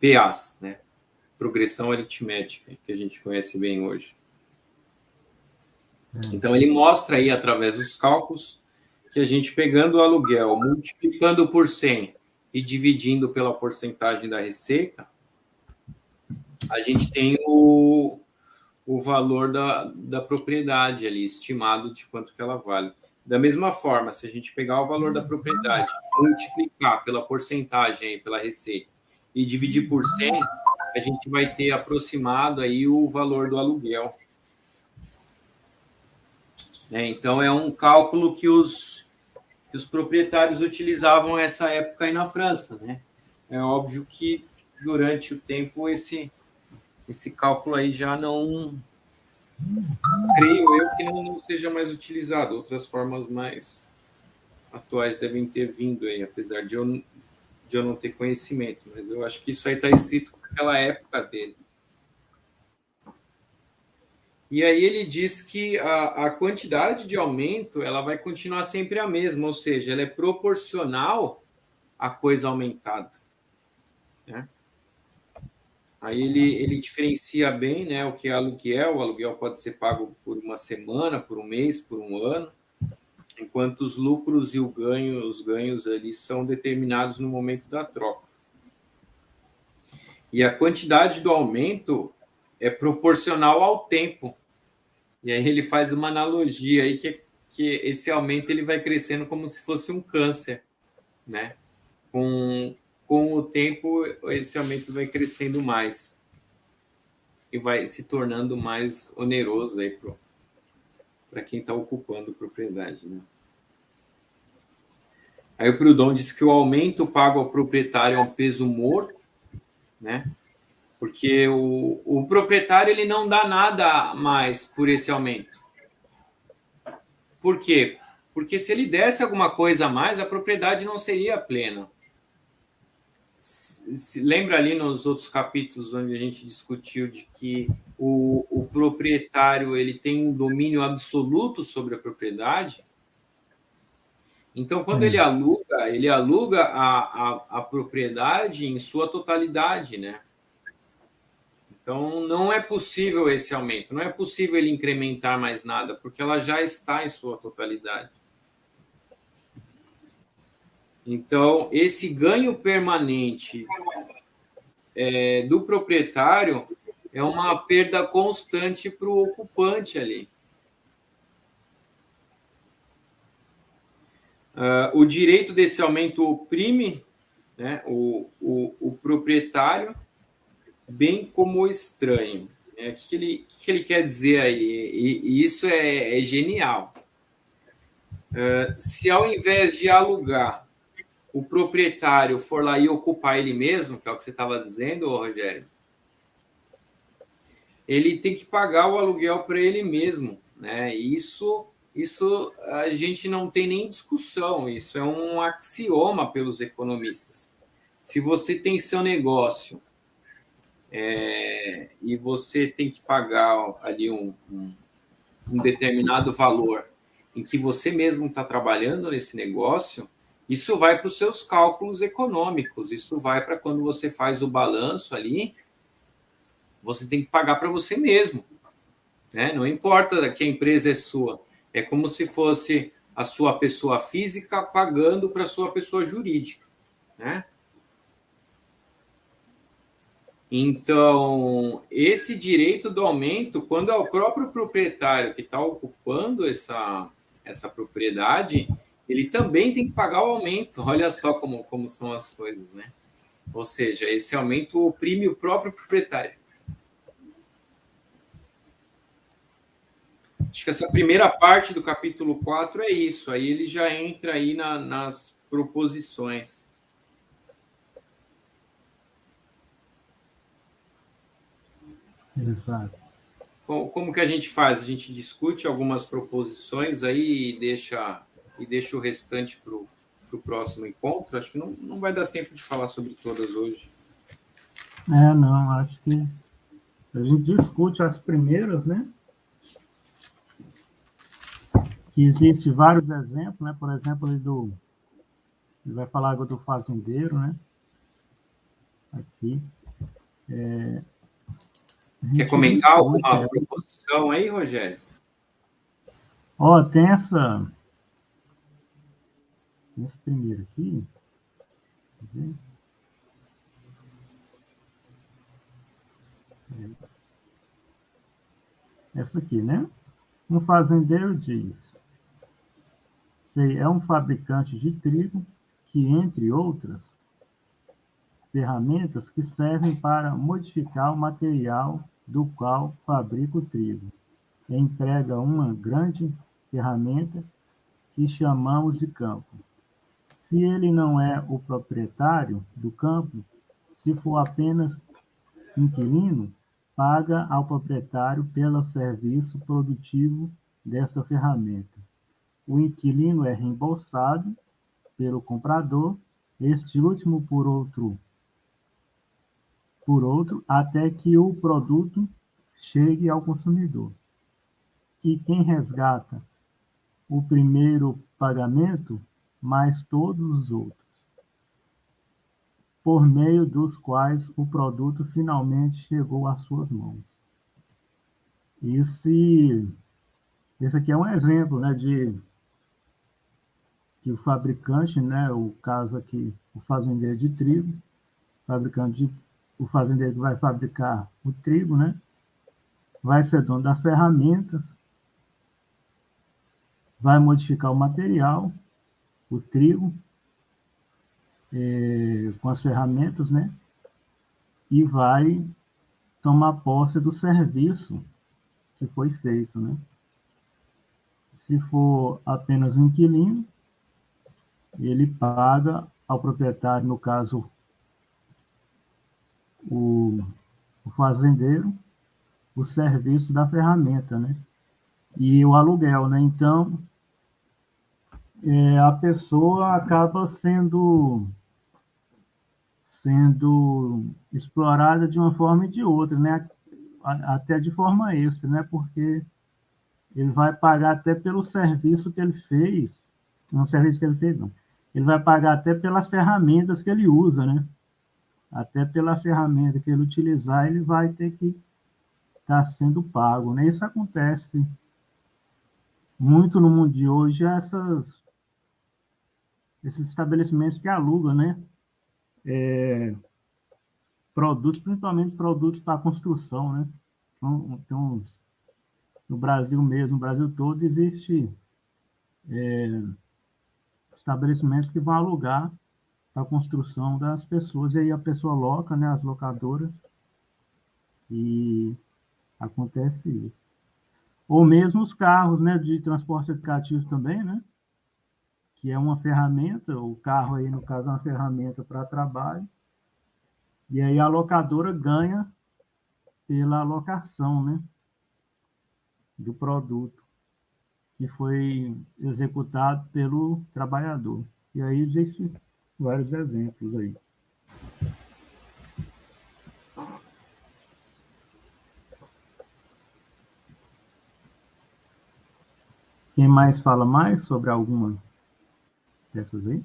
PAs, né? Progressão aritmética, que a gente conhece bem hoje. Então, ele mostra aí, através dos cálculos, que a gente pegando o aluguel, multiplicando por 100 e dividindo pela porcentagem da receita, a gente tem o valor da propriedade ali, estimado de quanto que ela vale. Da mesma forma, se a gente pegar o valor da propriedade, multiplicar pela porcentagem aí, pela receita, e dividir por 100, a gente vai ter aproximado aí o valor do aluguel. Então, é um cálculo que os proprietários utilizavam nessa época aí na França, né? É óbvio que durante o tempo esse cálculo aí já não, creio eu que não seja mais utilizado. Outras formas mais atuais devem ter vindo aí, apesar de eu não ter conhecimento, mas eu acho que isso aí está escrito naquela época dele. E aí ele diz que a quantidade de aumento ela vai continuar sempre a mesma, ou seja, ela é proporcional à coisa aumentada, né? Aí ele diferencia bem, né, o que é aluguel. O aluguel pode ser pago por uma semana, por um mês, por um ano, enquanto os lucros e os ganhos ali são determinados no momento da troca. E a quantidade do aumento é proporcional ao tempo. E aí ele faz uma analogia aí que esse aumento ele vai crescendo como se fosse um câncer, né? Com o tempo, esse aumento vai crescendo mais e vai se tornando mais oneroso aí para quem está ocupando propriedade, né? Aí o Proudhon diz que o aumento pago ao proprietário é um peso morto, né? Porque o proprietário ele não dá nada mais por esse aumento. Por quê? Porque se ele desse alguma coisa a mais, a propriedade não seria plena. Se lembra ali nos outros capítulos onde a gente discutiu de que o proprietário ele tem um domínio absoluto sobre a propriedade? Então, quando ele aluga a propriedade em sua totalidade, né? Então, não é possível esse aumento, não é possível ele incrementar mais nada, porque ela já está em sua totalidade. Então, esse ganho permanente do proprietário é uma perda constante para o ocupante ali. O direito desse aumento oprime, né, o proprietário, bem como o estranho. O que ele quer dizer aí? E isso é genial. Se ao invés de alugar, o proprietário for lá e ocupar ele mesmo, que é o que você estava dizendo, Rogério, ele tem que pagar o aluguel para ele mesmo, né? Isso a gente não tem nem discussão, isso é um axioma pelos economistas. Se você tem seu negócio e você tem que pagar ali um determinado valor em que você mesmo está trabalhando nesse negócio, isso vai para os seus cálculos econômicos, isso vai para quando você faz o balanço ali, você tem que pagar para você mesmo, né? Não importa que a empresa é sua, é como se fosse a sua pessoa física pagando para a sua pessoa jurídica, né? Então, esse direito do aumento, quando é o próprio proprietário que está ocupando essa propriedade, ele também tem que pagar o aumento. Olha só como são as coisas, né? Ou seja, esse aumento oprime o próprio proprietário. Acho que essa primeira parte do capítulo 4 é isso. Aí ele já entra aí nas proposições. Exato. Como que a gente faz? A gente discute algumas proposições aí e deixa o restante para o próximo encontro? Acho que não vai dar tempo de falar sobre todas hoje. Não, acho que a gente discute as primeiras, né? Que existe vários exemplos, né? Por exemplo, ele vai falar agora do fazendeiro, né? Aqui. Quer comentar alguma proposição aí, Rogério? Tem essa primeira aqui. Essa aqui, né? Um fazendeiro diz: é um fabricante de trigo que, entre outras ferramentas, que servem para modificar o material do qual fabrica o trigo, emprega uma grande ferramenta que chamamos de campo. Se ele não é o proprietário do campo, se for apenas inquilino, paga ao proprietário pelo serviço produtivo dessa ferramenta. O inquilino é reembolsado pelo comprador, este último por outro, até que o produto chegue ao consumidor. E quem resgata o primeiro pagamento, mais todos os outros, por meio dos quais o produto finalmente chegou às suas mãos. Esse aqui é um exemplo, né, de que o fabricante, né, o caso aqui, o fazendeiro de trigo, o fazendeiro que vai fabricar o trigo, né, vai ser dono das ferramentas, vai modificar o material, o trigo, com as ferramentas, né, e vai tomar posse do serviço que foi feito, né. Se for apenas um inquilino, ele paga ao proprietário, no caso, o fazendeiro, o serviço da ferramenta, né? E o aluguel, né? Então, a pessoa acaba sendo explorada de uma forma e de outra, né? Até de forma extra, né? Porque ele vai pagar até pelo serviço que ele fez, não serviço que ele fez, não. Ele vai pagar até pelas ferramentas que ele usa, né? Até pela ferramenta que ele utilizar, ele vai ter que estar sendo pago, né? Isso acontece muito no mundo de hoje, esses estabelecimentos que alugam, né? Produtos, principalmente produtos para construção, né? Então, no Brasil mesmo, no Brasil todo, existe estabelecimentos que vão alugar para a construção das pessoas, e aí a pessoa loca, né, as locadoras, e Acontece isso. Ou mesmo os carros, né, de transporte aplicativo também, né? Que é uma ferramenta, o carro aí, no caso, é uma ferramenta para trabalho, e aí a locadora ganha pela alocação, né, do produto que foi executado pelo trabalhador. E aí existem vários exemplos aí. Quem mais fala mais sobre alguma dessas aí?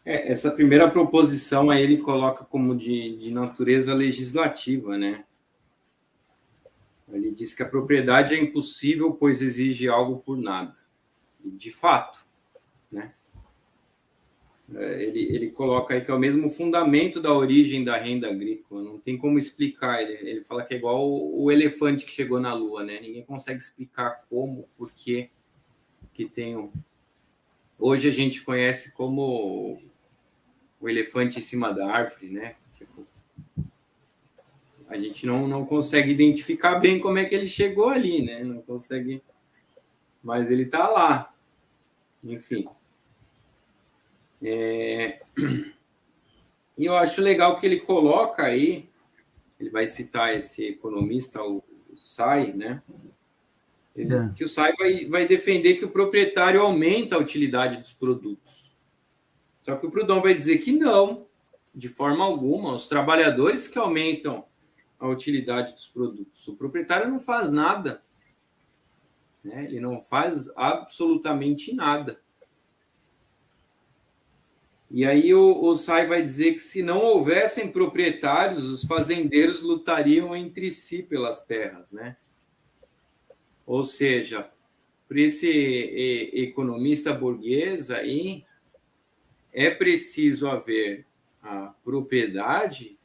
Essa primeira proposição aí ele coloca como de natureza legislativa, né? Ele diz que a propriedade é impossível, pois exige algo por nada. E, de fato, né? Ele coloca aí que é o mesmo fundamento da origem da renda agrícola. Não tem como explicar. Ele fala que é igual o elefante que chegou na Lua, né? Ninguém consegue explicar como, por quê que tem um... Hoje a gente conhece como o elefante em cima da árvore, né? Tipo, a gente não consegue identificar bem como é que ele chegou ali, né? Não consegue... Mas ele está lá. Enfim. E eu acho legal que ele coloca aí, ele vai citar esse economista, o Say, né? Que o Say vai defender que o proprietário aumenta a utilidade dos produtos. Só que o Proudhon vai dizer que não, de forma alguma, os trabalhadores que aumentam a utilidade dos produtos. O proprietário não faz nada, né? Ele não faz absolutamente nada. E aí o Say vai dizer que se não houvessem proprietários, os fazendeiros lutariam entre si pelas terras, né? Ou seja, para esse economista burguês aí, é preciso haver a propriedade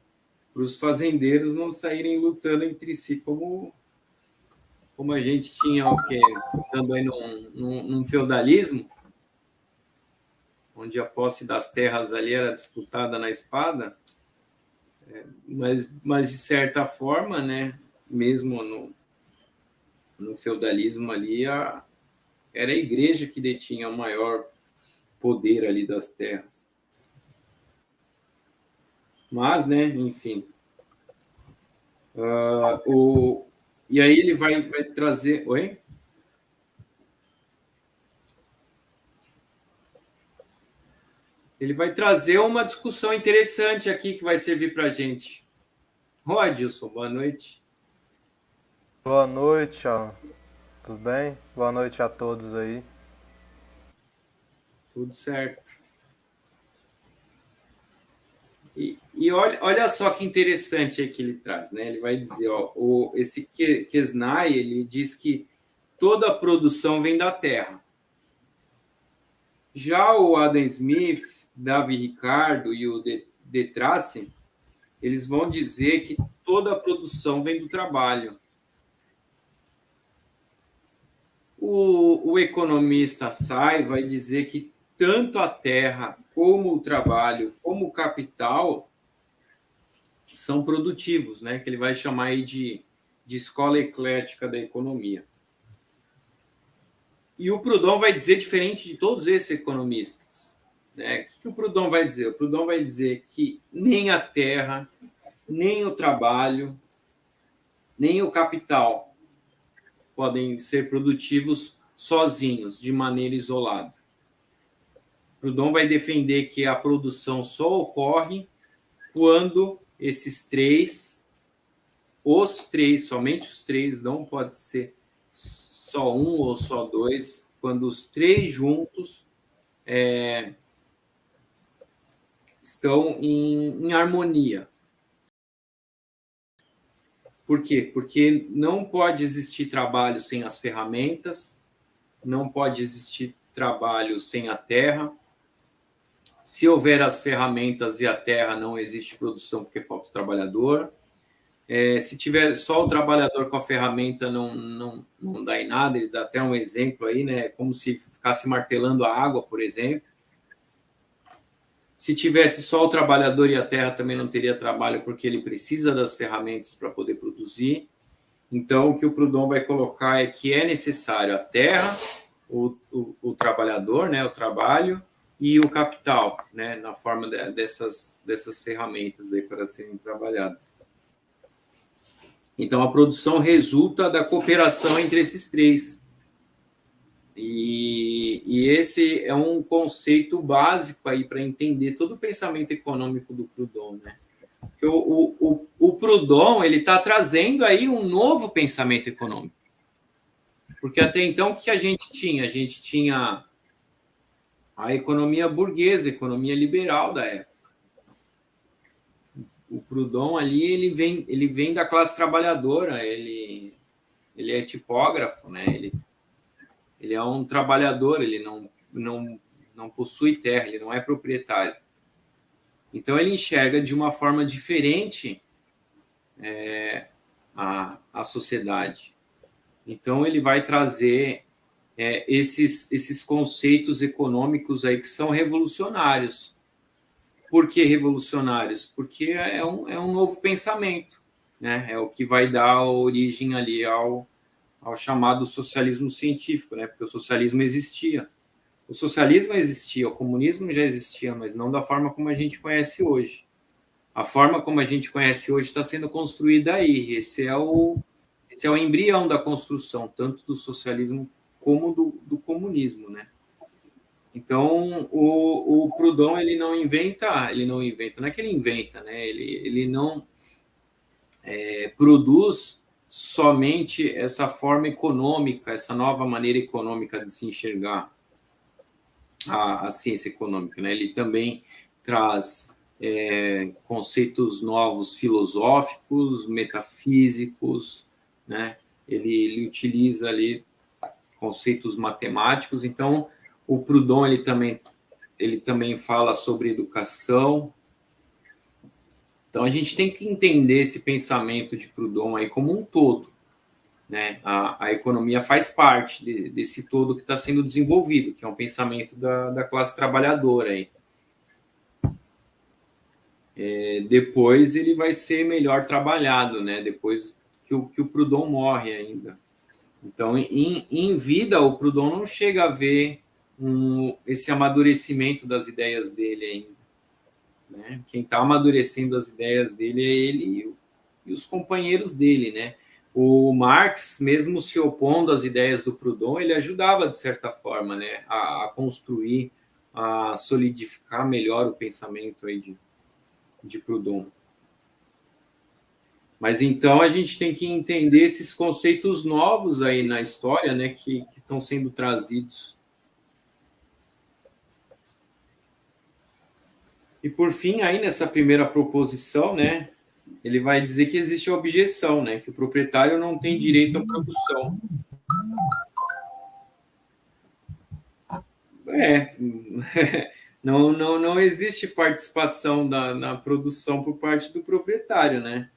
para os fazendeiros não saírem lutando entre si, como a gente tinha o quê? Lutando aí num feudalismo, onde a posse das terras ali era disputada na espada, mas de certa forma, né, mesmo no feudalismo ali, era a igreja que detinha o maior poder ali das terras. Mas, né, enfim. E aí ele vai trazer... Oi? Ele vai trazer uma discussão interessante aqui que vai servir para a gente. Rodilson, boa noite. Boa noite, ó. Tudo bem? Boa noite a todos aí. Tudo certo. E olha só que interessante aí que ele traz, né? Ele vai dizer, ó, esse Quesnay, ele diz que toda a produção vem da terra. Já o Adam Smith, Davi Ricardo e o De Tracy, eles vão dizer que toda a produção vem do trabalho. O economista Say vai dizer que tanto a terra, como o trabalho, como o capital são produtivos, né? Que ele vai chamar aí de escola eclética da economia. E o Proudhon vai dizer diferente de todos esses economistas, né? O que o Proudhon vai dizer? O Proudhon vai dizer que nem a terra, nem o trabalho, nem o capital podem ser produtivos sozinhos, de maneira isolada. Proudhon vai defender que a produção só ocorre quando somente os três, não pode ser só um ou só dois, quando os três juntos estão em harmonia. Por quê? Porque não pode existir trabalho sem as ferramentas, não pode existir trabalho sem a terra. Se houver as ferramentas e a terra, não existe produção porque falta o trabalhador. Se tiver só o trabalhador com a ferramenta, não dá em nada. Ele dá até um exemplo aí, né? Como se ficasse martelando a água, por exemplo. Se tivesse só o trabalhador e a terra, também não teria trabalho, porque ele precisa das ferramentas para poder produzir. produzir. Então, o que o Proudhon vai colocar é que é necessário a terra, o trabalhador, né, o trabalho, e o capital, né, na forma dessas ferramentas aí para serem trabalhadas. Então, a produção resulta da cooperação entre esses três. E esse é um conceito básico aí para entender todo o pensamento econômico do Proudhon, né? Porque o Proudhon ele está trazendo aí um novo pensamento econômico. Porque até então, o que a gente tinha? A gente tinha a economia burguesa, a economia liberal da época. O Proudhon ali ele vem da classe trabalhadora, ele é tipógrafo, né? Ele é um trabalhador, ele não possui terra, ele não é proprietário. Então ele enxerga de uma forma diferente a sociedade. Então ele vai trazer esses conceitos econômicos aí que são revolucionários. Por que revolucionários? Porque é um novo pensamento, né? É o que vai dar origem ali ao chamado socialismo científico, né? Porque o socialismo existia. O socialismo existia, o comunismo já existia, mas não da forma como a gente conhece hoje. A forma como a gente conhece hoje está sendo construída aí. Esse é o embrião da construção, tanto do socialismo como do comunismo, né? Então, o Proudhon, ele não inventa, não é que ele inventa, né? Ele não produz somente essa forma econômica, essa nova maneira econômica de se enxergar a ciência econômica, né? Ele também traz conceitos novos filosóficos, metafísicos, né? Ele utiliza ali conceitos matemáticos. Então, o Proudhon ele também fala sobre educação. Então, a gente tem que entender esse pensamento de Proudhon aí como um todo, né? A economia faz parte desse todo que está sendo desenvolvido, que é um pensamento da classe trabalhadora aí. Depois ele vai ser melhor trabalhado, né? Depois que o Proudhon morre ainda. Então, em vida, o Proudhon não chega a ver esse amadurecimento das ideias dele ainda, né? Quem está amadurecendo as ideias dele é ele e os companheiros dele, né? O Marx, mesmo se opondo às ideias do Proudhon, ele ajudava, de certa forma, né, a construir, a solidificar melhor o pensamento aí de Proudhon. Mas então a gente tem que entender esses conceitos novos aí na história, né, que estão sendo trazidos. E por fim, aí nessa primeira proposição, né, ele vai dizer que existe a objeção, né, que o proprietário não tem direito à produção. Não existe participação na produção por parte do proprietário, né?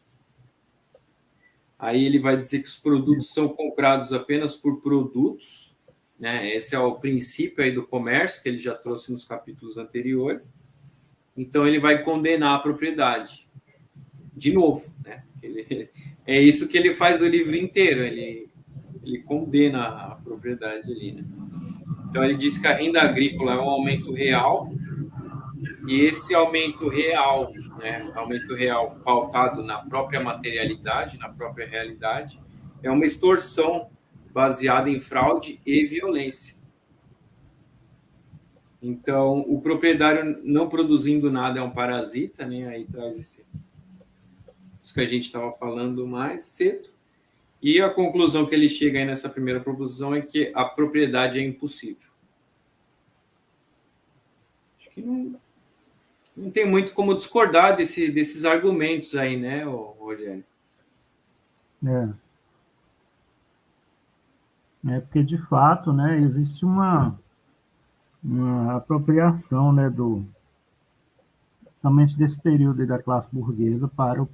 Aí ele vai dizer que os produtos são comprados apenas por produtos, né? Esse é o princípio aí do comércio que ele já trouxe nos capítulos anteriores. Então ele vai condenar a propriedade de novo, né? É isso que ele faz o livro inteiro, ele condena a propriedade ali, né? Então ele diz que a renda agrícola é um aumento real, e esse aumento real, né, aumento real pautado na própria materialidade, na própria realidade, é uma extorsão baseada em fraude e violência. Então, o proprietário não produzindo nada é um parasita, né? Aí traz isso que a gente estava falando mais cedo. E a conclusão que ele chega aí nessa primeira proposição é que a propriedade é impossível. Acho que não tem muito como discordar desses argumentos aí, né, Rogério? Porque, de fato, né, existe uma apropriação, né, somente desse período da classe burguesa para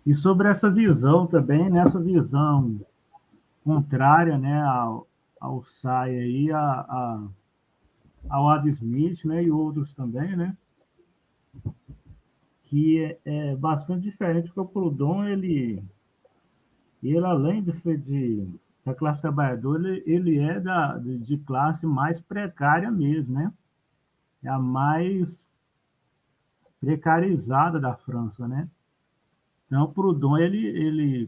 E sobre essa visão também, nessa visão contrária, né, ao Say aí, ao Adam Smith, né, e outros também, né, que é bastante diferente, porque o Proudhon, ele além de ser da classe trabalhadora, ele é de classe mais precária mesmo, né? É a mais precarizada da França, né? Então, o Proudhon,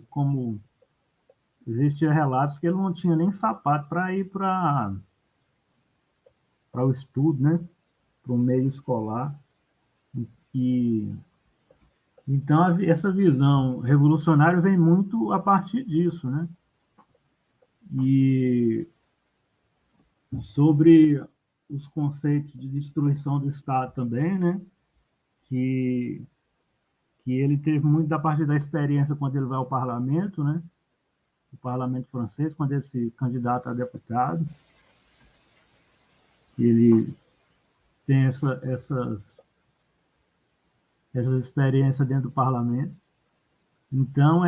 como existia relatos que ele não tinha nem sapato para ir para o estudo, né? Para o meio escolar. E, então, essa visão revolucionária vem muito a partir disso, né? E sobre os conceitos de destruição do Estado também, né? Que, que ele teve muito da parte da experiência quando ele vai ao parlamento, né? O parlamento francês, quando ele se candidata a deputado. Ele tem essas experiências dentro do parlamento. Então,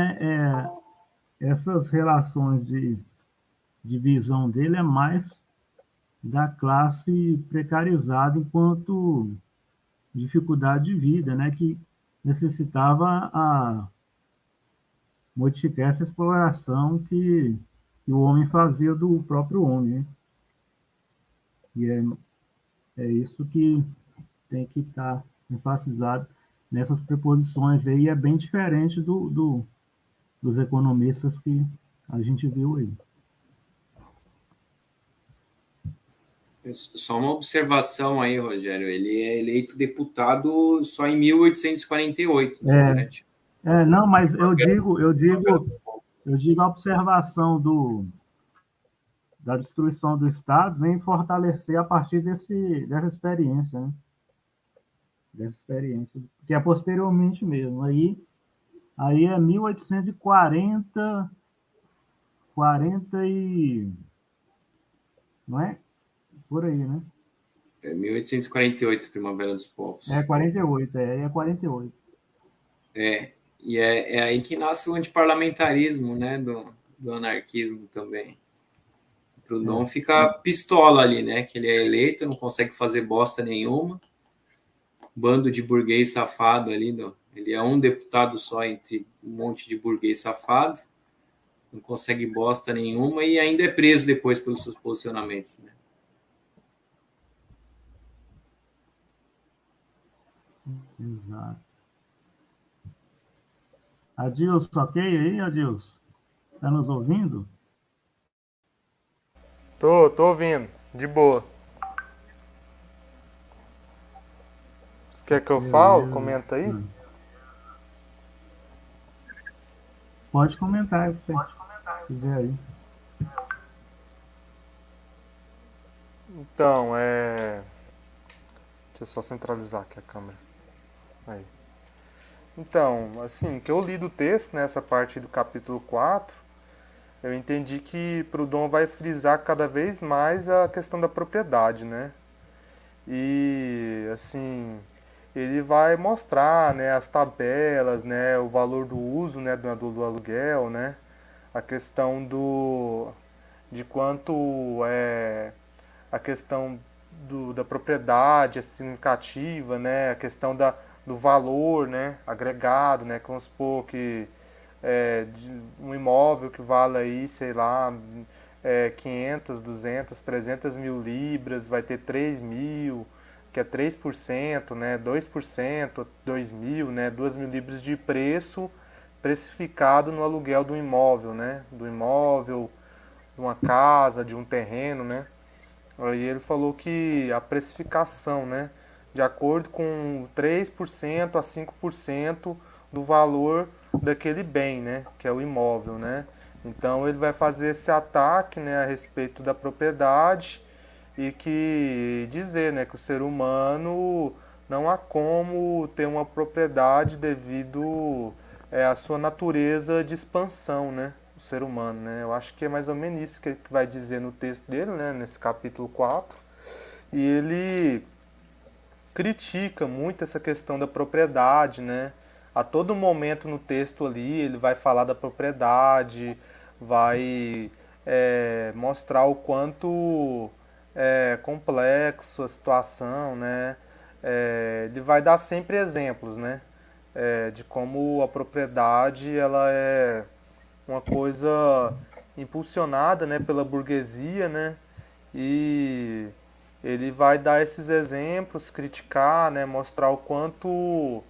essas relações de visão dele é mais da classe precarizada enquanto dificuldade de vida, né, que necessitava modificar essa exploração que o homem fazia do próprio homem, né? E é isso que tem que estar enfatizado nessas preposições aí, é bem diferente dos economistas que a gente viu aí. Só uma observação aí, Rogério. Ele é eleito deputado só em 1848, né? Não, mas eu digo a observação da destruição do Estado vem fortalecer a partir dessa experiência, né? Dessa experiência, que é posteriormente mesmo. Aí é 1840, 40 não é? Por aí, né? É 1848, Primavera dos Povos. 48, aí é 48. E é aí que nasce o antiparlamentarismo, né, do anarquismo também. O Proudhon fica pistola ali, né, que ele é eleito, não consegue fazer bosta nenhuma, bando de burguês safado ali, ele é um deputado só entre um monte de burguês safado, não consegue bosta nenhuma e ainda é preso depois pelos seus posicionamentos, né. Exato. Adilson, ok aí, Adilson? Está nos ouvindo? Tô ouvindo, de boa. Você quer que eu fale? Comenta aí. Pode comentar, se você quiser aí. Então, deixa eu só centralizar aqui a câmera. Aí. Então, assim, que eu li do texto, nessa parte do capítulo 4, eu entendi que Proudhon vai frisar cada vez mais a questão da propriedade, né? E, assim, ele vai mostrar, né, as tabelas, né, o valor do uso, né, do aluguel, né? A questão de quanto a questão da propriedade é significativa, né? A questão do valor, né? Agregado, né? Que vamos supor que um imóvel que vale aí, sei lá, 500, 200, 300 mil libras, vai ter 3 mil, que é 3%, né? 2%, 2 mil, né? 2 mil libras de preço precificado no aluguel do imóvel, né? Do imóvel, de uma casa, de um terreno, né? Aí ele falou que a precificação, né, de acordo com 3% a 5% do valor daquele bem, né, que é o imóvel, né? Então ele vai fazer esse ataque, né, a respeito da propriedade e que dizer, né, que o ser humano não há como ter uma propriedade devido à sua natureza de expansão, né? O ser humano, né? Eu acho que é mais ou menos isso que ele vai dizer no texto dele, né? Nesse capítulo 4. E ele critica muito essa questão da propriedade, né? A todo momento no texto ali ele vai falar da propriedade, vai mostrar o quanto é complexo a situação, né? Ele vai dar sempre exemplos, né? de como a propriedade ela é uma coisa impulsionada, né, pela burguesia, né, e ele vai dar esses exemplos, criticar, né, mostrar o quanto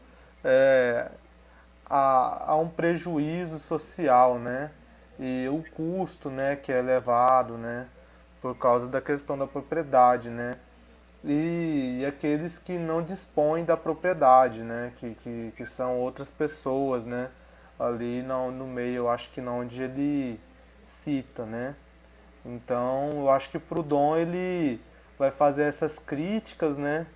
é, há um prejuízo social, né, e o custo, né, que é elevado, né, por causa da questão da propriedade, né, e aqueles que não dispõem da propriedade, né, que são outras pessoas, né, ali no meio, eu acho que não onde ele cita, né. Então, eu acho que Proudhon ele vai fazer essas críticas, né?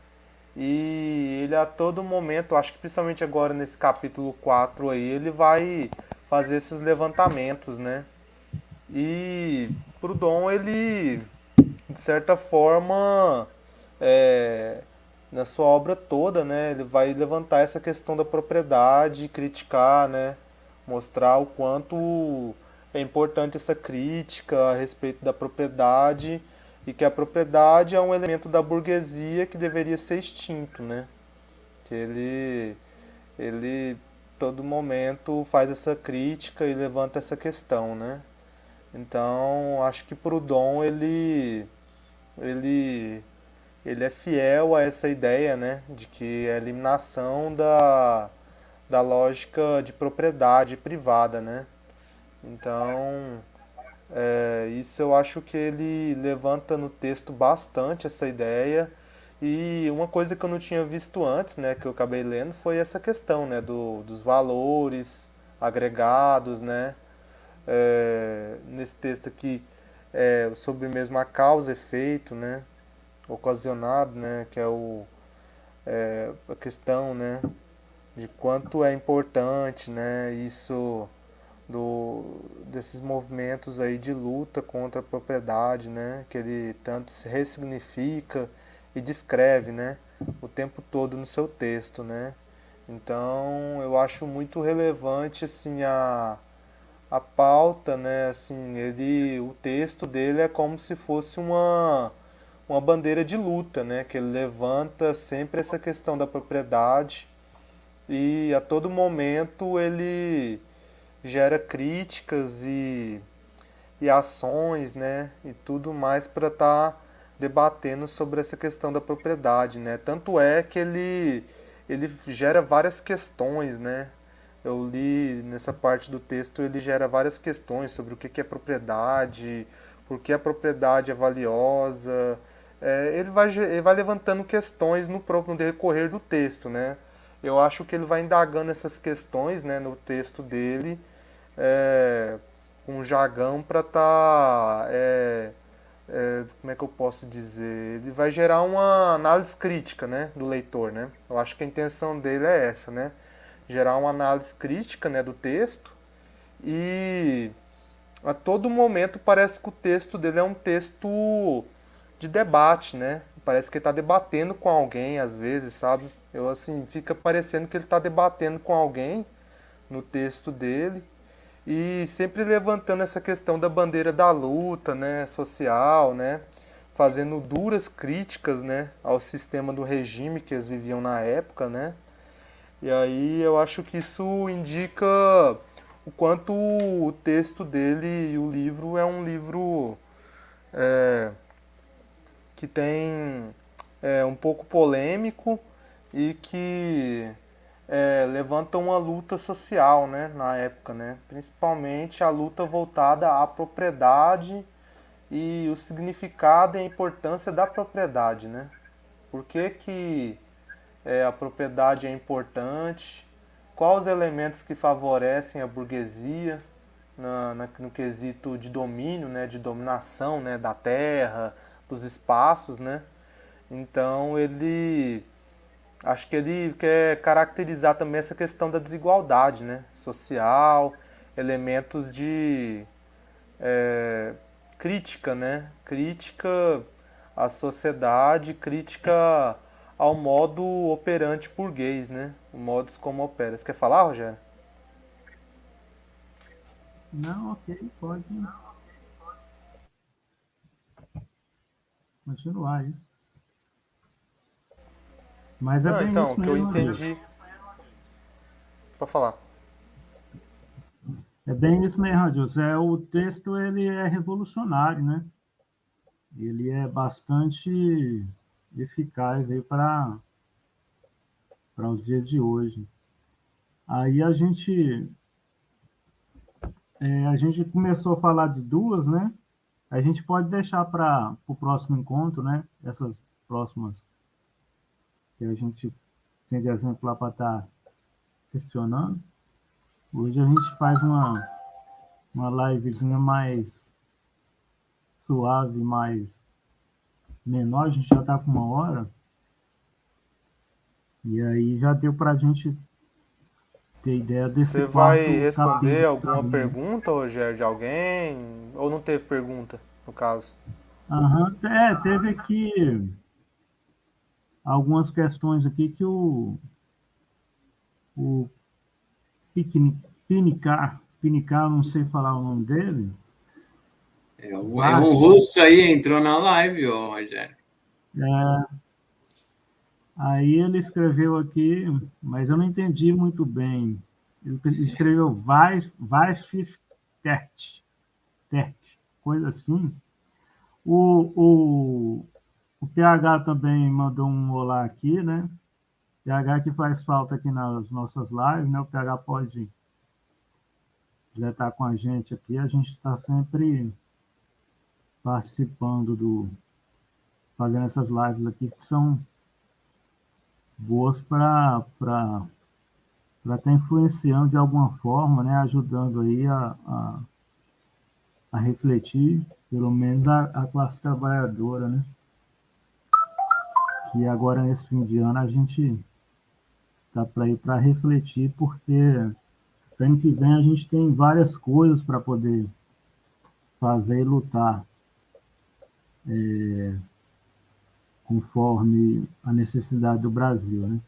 E ele a todo momento, acho que principalmente agora nesse capítulo 4 aí, ele vai fazer esses levantamentos, né? E Proudhon, ele, de certa forma, é, na sua obra toda, né, ele vai levantar essa questão da propriedade, criticar, né, mostrar o quanto é importante essa crítica a respeito da propriedade e que a propriedade é um elemento da burguesia que deveria ser extinto, né? Que ele todo momento faz essa crítica e levanta essa questão, né? Então, acho que Proudhon ele ele é fiel a essa ideia, né, de que é a eliminação da lógica de propriedade privada, né? Então, isso eu acho que ele levanta no texto bastante essa ideia. E uma coisa que eu não tinha visto antes, né, que eu acabei lendo, foi essa questão, né, dos valores agregados, né, nesse texto aqui, sobre mesmo a causa e efeito, né, ocasionado, né, que é a questão, né, de quanto é importante, né, isso desses movimentos aí de luta contra a propriedade, né, que ele tanto se ressignifica e descreve, né, o tempo todo no seu texto, né. Então, eu acho muito relevante assim a pauta, né, assim, o texto dele é como se fosse uma bandeira de luta, né, que ele levanta sempre essa questão da propriedade e a todo momento ele gera críticas e ações, né, e tudo mais para estar debatendo sobre essa questão da propriedade, né. Tanto é que ele gera várias questões, né. Eu li nessa parte do texto, ele gera várias questões sobre o que é propriedade, por que a propriedade é valiosa. Ele vai levantando questões no decorrer do texto, né. Eu acho que ele vai indagando essas questões, né, no texto dele, é, com jargão para como é que eu posso dizer? Ele vai gerar uma análise crítica, né, do leitor, né? Eu acho que a intenção dele é essa, né? Gerar uma análise crítica, né, do texto e a todo momento parece que o texto dele é um texto de debate, né? Parece que ele está debatendo com alguém às vezes, sabe? Eu assim, fica parecendo que ele está debatendo com alguém no texto dele e sempre levantando essa questão da bandeira da luta, né, social, né, fazendo duras críticas, né, ao sistema do regime que eles viviam na época, né. E aí eu acho que isso indica o quanto o texto dele e o livro é um livro que tem um pouco polêmico e que levanta uma luta social, né, na época, né, principalmente a luta voltada à propriedade e o significado e a importância da propriedade, né? Por que que a propriedade é importante? Quais os elementos que favorecem a burguesia no quesito de domínio, né, de dominação, né, da terra, dos espaços, né? Então ele acho que ele quer caracterizar também essa questão da desigualdade, né, social, elementos de crítica, né, crítica à sociedade, crítica ao modo operante burguês, né, o modus como opera. Você quer falar, Rogério? Não, ok, pode continuar aí. Mas é Não, bem então, o isso que eu mesmo, Adilson. entendi Pode falar. É bem isso mesmo, Adilson. O texto ele é revolucionário, né? Ele é bastante eficaz aí para os dias de hoje. Aí a gente começou a falar de duas, né? A gente pode deixar para o próximo encontro, né? Essas próximas que a gente tem de exemplo lá para estar questionando. Hoje a gente faz uma livezinha mais suave, mais menor, a gente já está com 1 hora, e aí já deu para a gente ter ideia desse Você vai quarto responder capítulo alguma também. pergunta, Rogério, de alguém? Ou não teve pergunta, no caso? Aham, teve aqui algumas questões aqui que o Pinicar, não sei falar o nome dele. É um russo aí, entrou na live, ó, Rogério. Aí ele escreveu aqui, mas eu não entendi muito bem. Ele escreveu Weisstift, coisa assim. O PH também mandou um olá aqui, né? PH que faz falta aqui nas nossas lives, né? O PH pode já estar com a gente aqui. A gente está sempre participando fazendo essas lives aqui que são boas para estar influenciando de alguma forma, né? Ajudando aí a refletir, pelo menos a classe trabalhadora, né? Que agora nesse fim de ano a gente tá para ir para refletir, porque ano que vem a gente tem várias coisas para poder fazer e lutar conforme a necessidade do Brasil, né?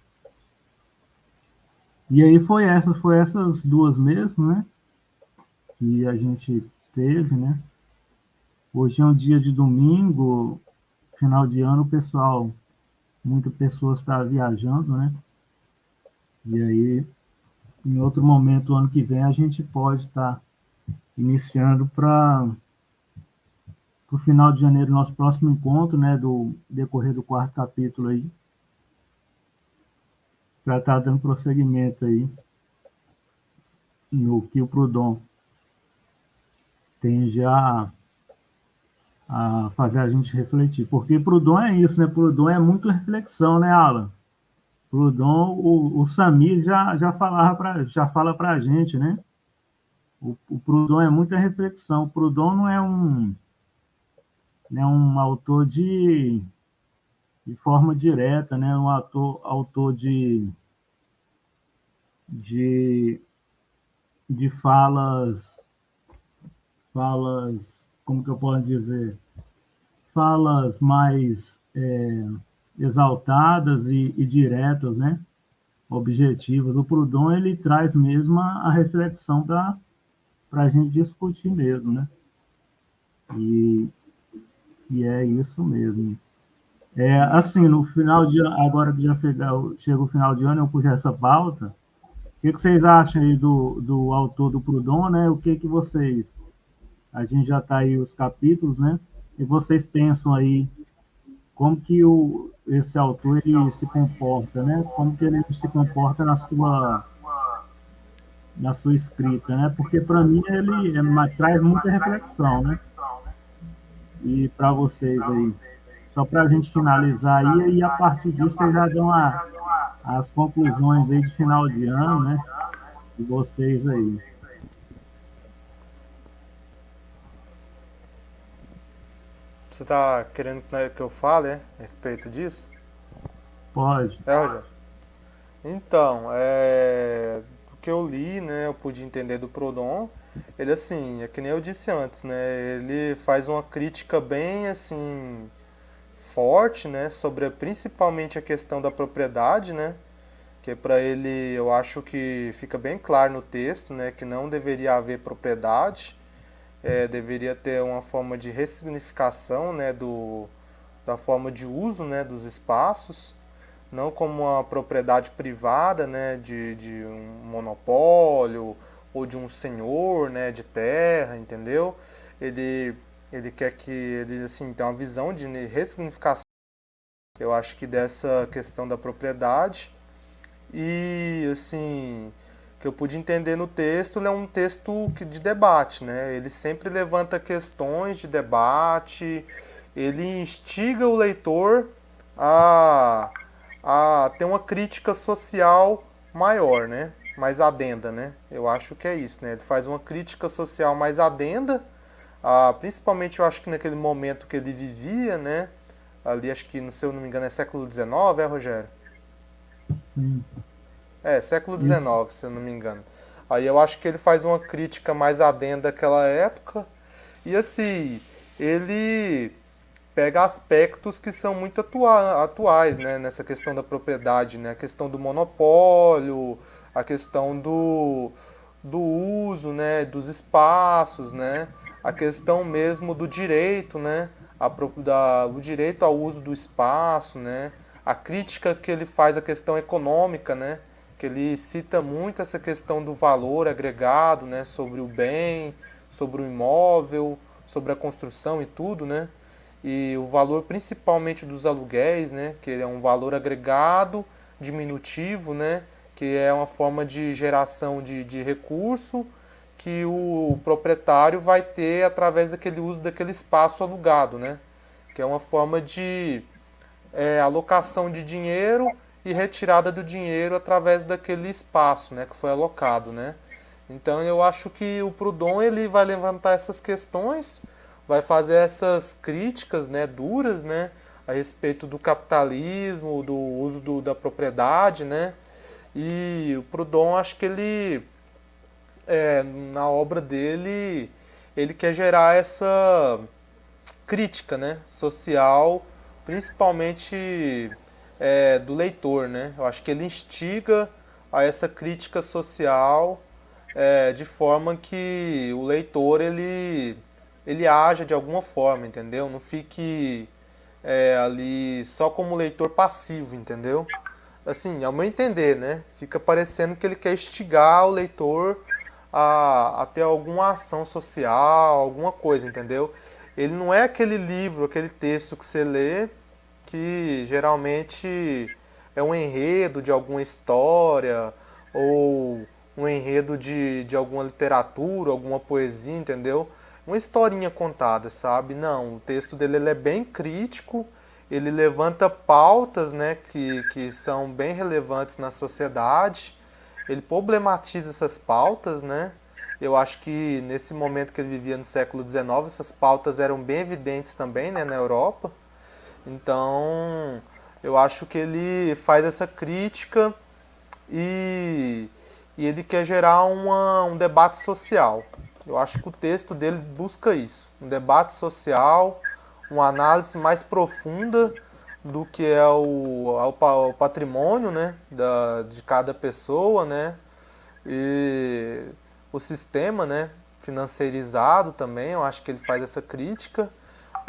E aí foi essas duas mesmo, né? Que a gente teve, né? Hoje é um dia de domingo, final de ano, o pessoal, muitas pessoas estão viajando, né? E aí, em outro momento, ano que vem, a gente pode estar iniciando para o final de janeiro, nosso próximo encontro, né, do decorrer do 4º capítulo aí, para estar dando prosseguimento aí no que o Proudhon tem já a fazer a gente refletir. Porque Proudhon é isso, né? Proudhon é muito reflexão, né, Alan? Proudhon, o Samir já fala para a gente, né? O Proudhon é muita reflexão. O Proudhon não é um autor de forma direta, né? Um autor de falas, como que eu posso dizer? Falas mais exaltadas e diretas, né? Objetivas. O Proudhon, ele traz mesmo a reflexão para a gente discutir mesmo, né? E é isso mesmo. Assim, no final de agora que já chega o final de ano, eu pus essa pauta. O que vocês acham aí do autor do Proudhon, né? O que vocês... A gente já está aí os capítulos, né? E vocês pensam aí como que esse autor ele se comporta, né? Como que ele se comporta na sua escrita, né? Porque para mim ele traz muita reflexão, né? E para vocês aí, só para a gente finalizar aí, e a partir disso vocês já dão as conclusões aí de final de ano, né? De vocês aí. Você está querendo que eu fale a respeito disso? Pode. Rogério? Então, o que eu li, né, eu pude entender do Proudhon, ele assim, é que nem eu disse antes, né, ele faz uma crítica bem assim forte, né, sobre principalmente a questão da propriedade, né, que para ele eu acho que fica bem claro no texto, né, que não deveria haver propriedade, deveria ter uma forma de ressignificação, né, da forma de uso, né, dos espaços, não como uma propriedade privada, né, de um monopólio ou de um senhor, né, de terra, entendeu? Ele, ele quer que ele assim tem uma visão de ressignificação, eu acho que dessa questão da propriedade e assim que eu pude entender no texto, ele é um texto de debate, né? Ele sempre levanta questões de debate, ele instiga o leitor a, a ter uma crítica social maior, né? Mais adenda, né? Eu acho que é isso, né? Ele faz uma crítica social mais adenda, principalmente eu acho que naquele momento que ele vivia, né? Ali acho que, se eu não me engano, é século XIX, Rogério? Sim. Século Isso. XIX, se eu não me engano. Aí eu acho que ele faz uma crítica mais adenda daquela época. E assim, ele pega aspectos que são muito atuais, né? Nessa questão da propriedade, né? A questão do monopólio, a questão do uso, né? Dos espaços, né? A questão mesmo do direito, né? O direito ao uso do espaço, né? A crítica que ele faz à questão econômica, né? Que ele cita muito essa questão do valor agregado, né? Sobre o bem, sobre o imóvel, sobre a construção e tudo, né? E o valor principalmente dos aluguéis, né, que é um valor agregado, diminutivo, né, que é uma forma de geração de recurso que o proprietário vai ter através daquele uso daquele espaço alugado, né, que é uma forma de alocação de dinheiro e retirada do dinheiro através daquele espaço, né, que foi alocado, né. Então eu acho que o Proudhon ele vai levantar essas questões, vai fazer essas críticas, né, duras, né, a respeito do capitalismo, do uso da propriedade, né. E o Proudhon acho que ele na obra dele ele quer gerar essa crítica, né, social, principalmente do leitor, né. Eu acho que ele instiga a essa crítica social de forma que o leitor ele haja de alguma forma, entendeu? Não fique ali só como leitor passivo, entendeu? Assim, ao meu entender, né? Fica parecendo que ele quer instigar o leitor a ter alguma ação social, alguma coisa, entendeu? Ele não é aquele livro, aquele texto que você lê que geralmente é um enredo de alguma história ou um enredo de alguma literatura, alguma poesia, entendeu? Uma historinha contada, sabe? Não, o texto dele ele é bem crítico, ele levanta pautas, né, que são bem relevantes na sociedade, ele problematiza essas pautas, né? Eu acho que nesse momento que ele vivia no século XIX, essas pautas eram bem evidentes também, né, na Europa. Então, eu acho que ele faz essa crítica e, e ele quer gerar um debate social. Eu acho que o texto dele busca isso, um debate social, uma análise mais profunda do que é o patrimônio, né, de cada pessoa, né, e o sistema, né, financeirizado também. Eu acho que ele faz essa crítica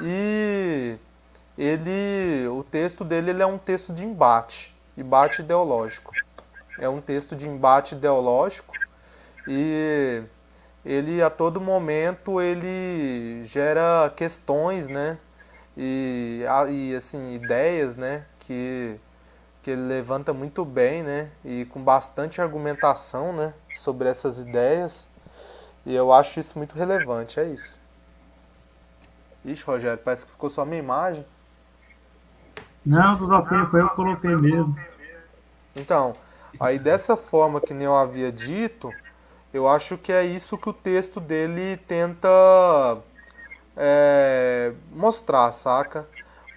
e o texto dele ele é um texto de embate ideológico. É um texto de embate ideológico e ele a todo momento ele gera questões, né? E assim ideias, né? Que ele levanta muito bem, né? E com bastante argumentação, né? Sobre essas ideias. E eu acho isso muito relevante, é isso. Ixi, Rogério, parece que ficou só a minha imagem. Não, tudo ok, foi eu que coloquei mesmo. Então, aí dessa forma que nem eu havia dito, eu acho que é isso que o texto dele tenta mostrar, saca?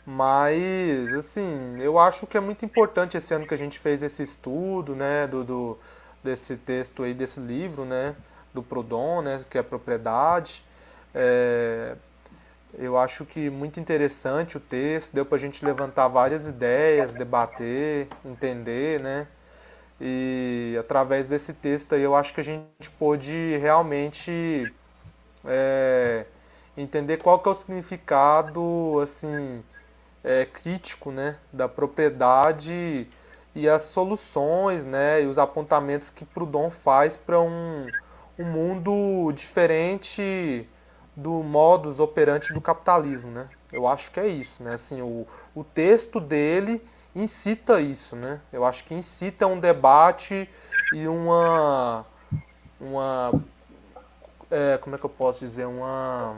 Mas, assim, eu acho que é muito importante esse ano que a gente fez esse estudo, né, desse texto aí, desse livro, né, do Proudhon, né, que é a propriedade. É, eu acho que muito interessante o texto, deu pra gente levantar várias ideias, debater, entender, né? E através desse texto aí eu acho que a gente pôde realmente entender qual que é o significado, assim, crítico, né, da propriedade e as soluções, né, e os apontamentos que Proudhon faz para um mundo diferente do modus operandi do capitalismo, né? Eu acho que é isso, né? Assim, o texto dele incita isso, né? Eu acho que incita um debate e como é que eu posso dizer, uma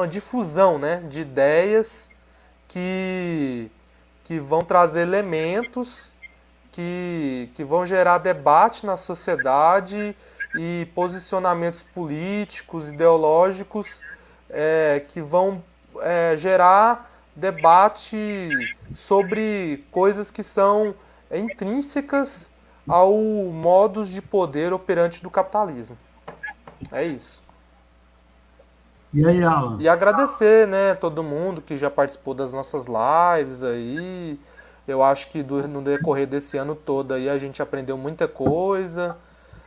difusão, né, de ideias que, que vão trazer elementos que vão gerar debate na sociedade e posicionamentos políticos, ideológicos, que vão gerar debate sobre coisas que são intrínsecas ao modus de poder operante do capitalismo. É isso. E aí, Alan? E agradecer, né, todo mundo que já participou das nossas lives aí. Eu acho que no decorrer desse ano todo aí a gente aprendeu muita coisa.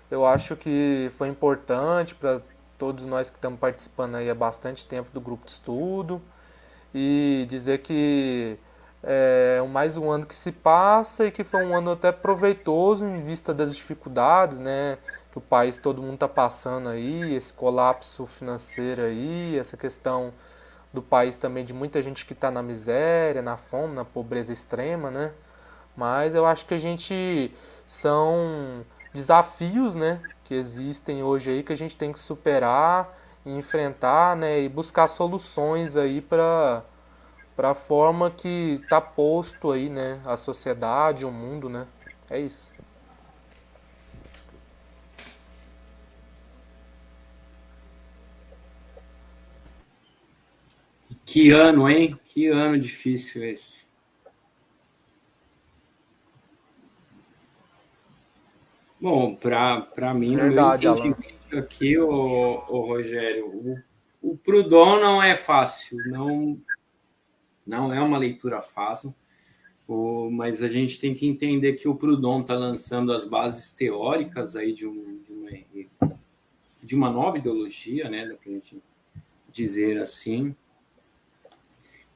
Eu acho que foi importante para todos nós que estamos participando aí há bastante tempo do grupo de estudo. E dizer que é mais um ano que se passa e que foi um ano até proveitoso em vista das dificuldades, né, que o país todo mundo está passando aí, esse colapso financeiro aí, essa questão do país também de muita gente que está na miséria, na fome, na pobreza extrema, né? Mas eu acho que a gente são desafios, né, que existem hoje aí que a gente tem que superar e enfrentar, né, e buscar soluções aí para a forma que está posto aí, né, a sociedade, o mundo, né? É isso. Que ano, hein? Que ano difícil esse. Bom, para mim, no meu Verdade, Alan. entendimento aqui, o Rogério, o Proudhon não é fácil, não é uma leitura fácil, mas a gente tem que entender que o Proudhon está lançando as bases teóricas aí de uma nova ideologia, né, dá pra gente dizer assim.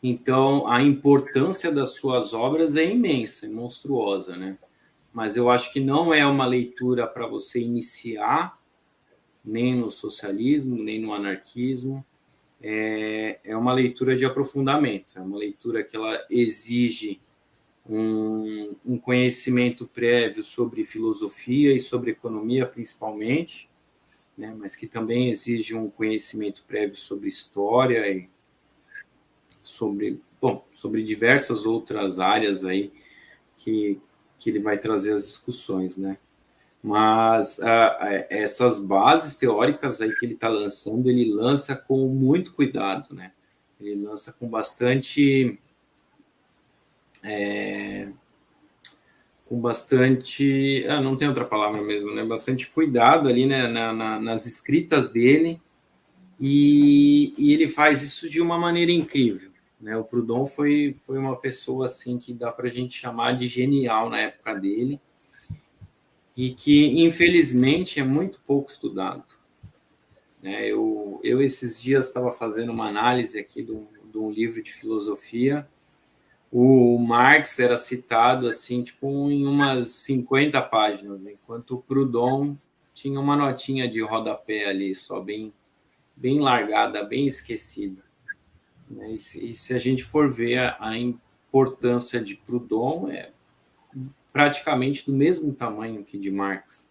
Então, a importância das suas obras é imensa, é monstruosa, né? Mas eu acho que não é uma leitura para você iniciar nem no socialismo, nem no anarquismo. É uma leitura de aprofundamento, é uma leitura que ela exige um conhecimento prévio sobre filosofia e sobre economia, principalmente, né? Mas que também exige um conhecimento prévio sobre história e sobre diversas outras áreas aí que ele vai trazer as discussões, né? Mas essas bases teóricas aí que ele está lançando, ele lança com muito cuidado, né? Ele lança com bastante não tem outra palavra mesmo, né? Bastante cuidado ali, né? Nas escritas dele, e ele faz isso de uma maneira incrível, né? O Proudhon foi uma pessoa assim que dá para a gente chamar de genial na época dele, e que, infelizmente, é muito pouco estudado. Eu esses dias estava fazendo uma análise aqui de um livro de filosofia. O Marx era citado assim, tipo, em umas 50 páginas, enquanto o Proudhon tinha uma notinha de rodapé ali, só bem largada, bem esquecida. E se a gente for ver a importância de Proudhon, é praticamente do mesmo tamanho que de Marx.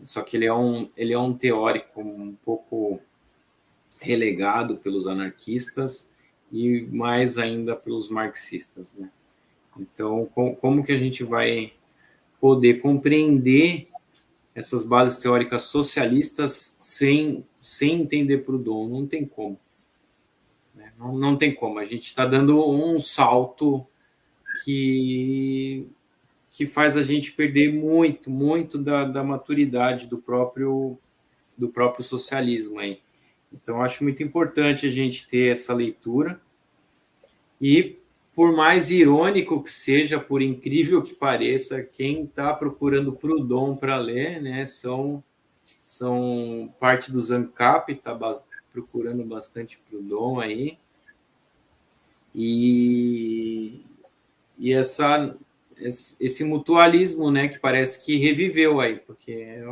Só que ele é um teórico um pouco relegado pelos anarquistas e mais ainda pelos marxistas, né? Então, como que a gente vai poder compreender essas bases teóricas socialistas sem entender Proudhon? Não tem como. Né? Não tem como. A gente está dando um salto que faz a gente perder muito da maturidade do próprio socialismo aí. Então, acho muito importante a gente ter essa leitura e, por mais irônico que seja, por incrível que pareça, quem está procurando Proudhon para ler, né, são parte dos ANCAP, está procurando bastante Proudhon aí, E esse mutualismo, né, que parece que reviveu aí, porque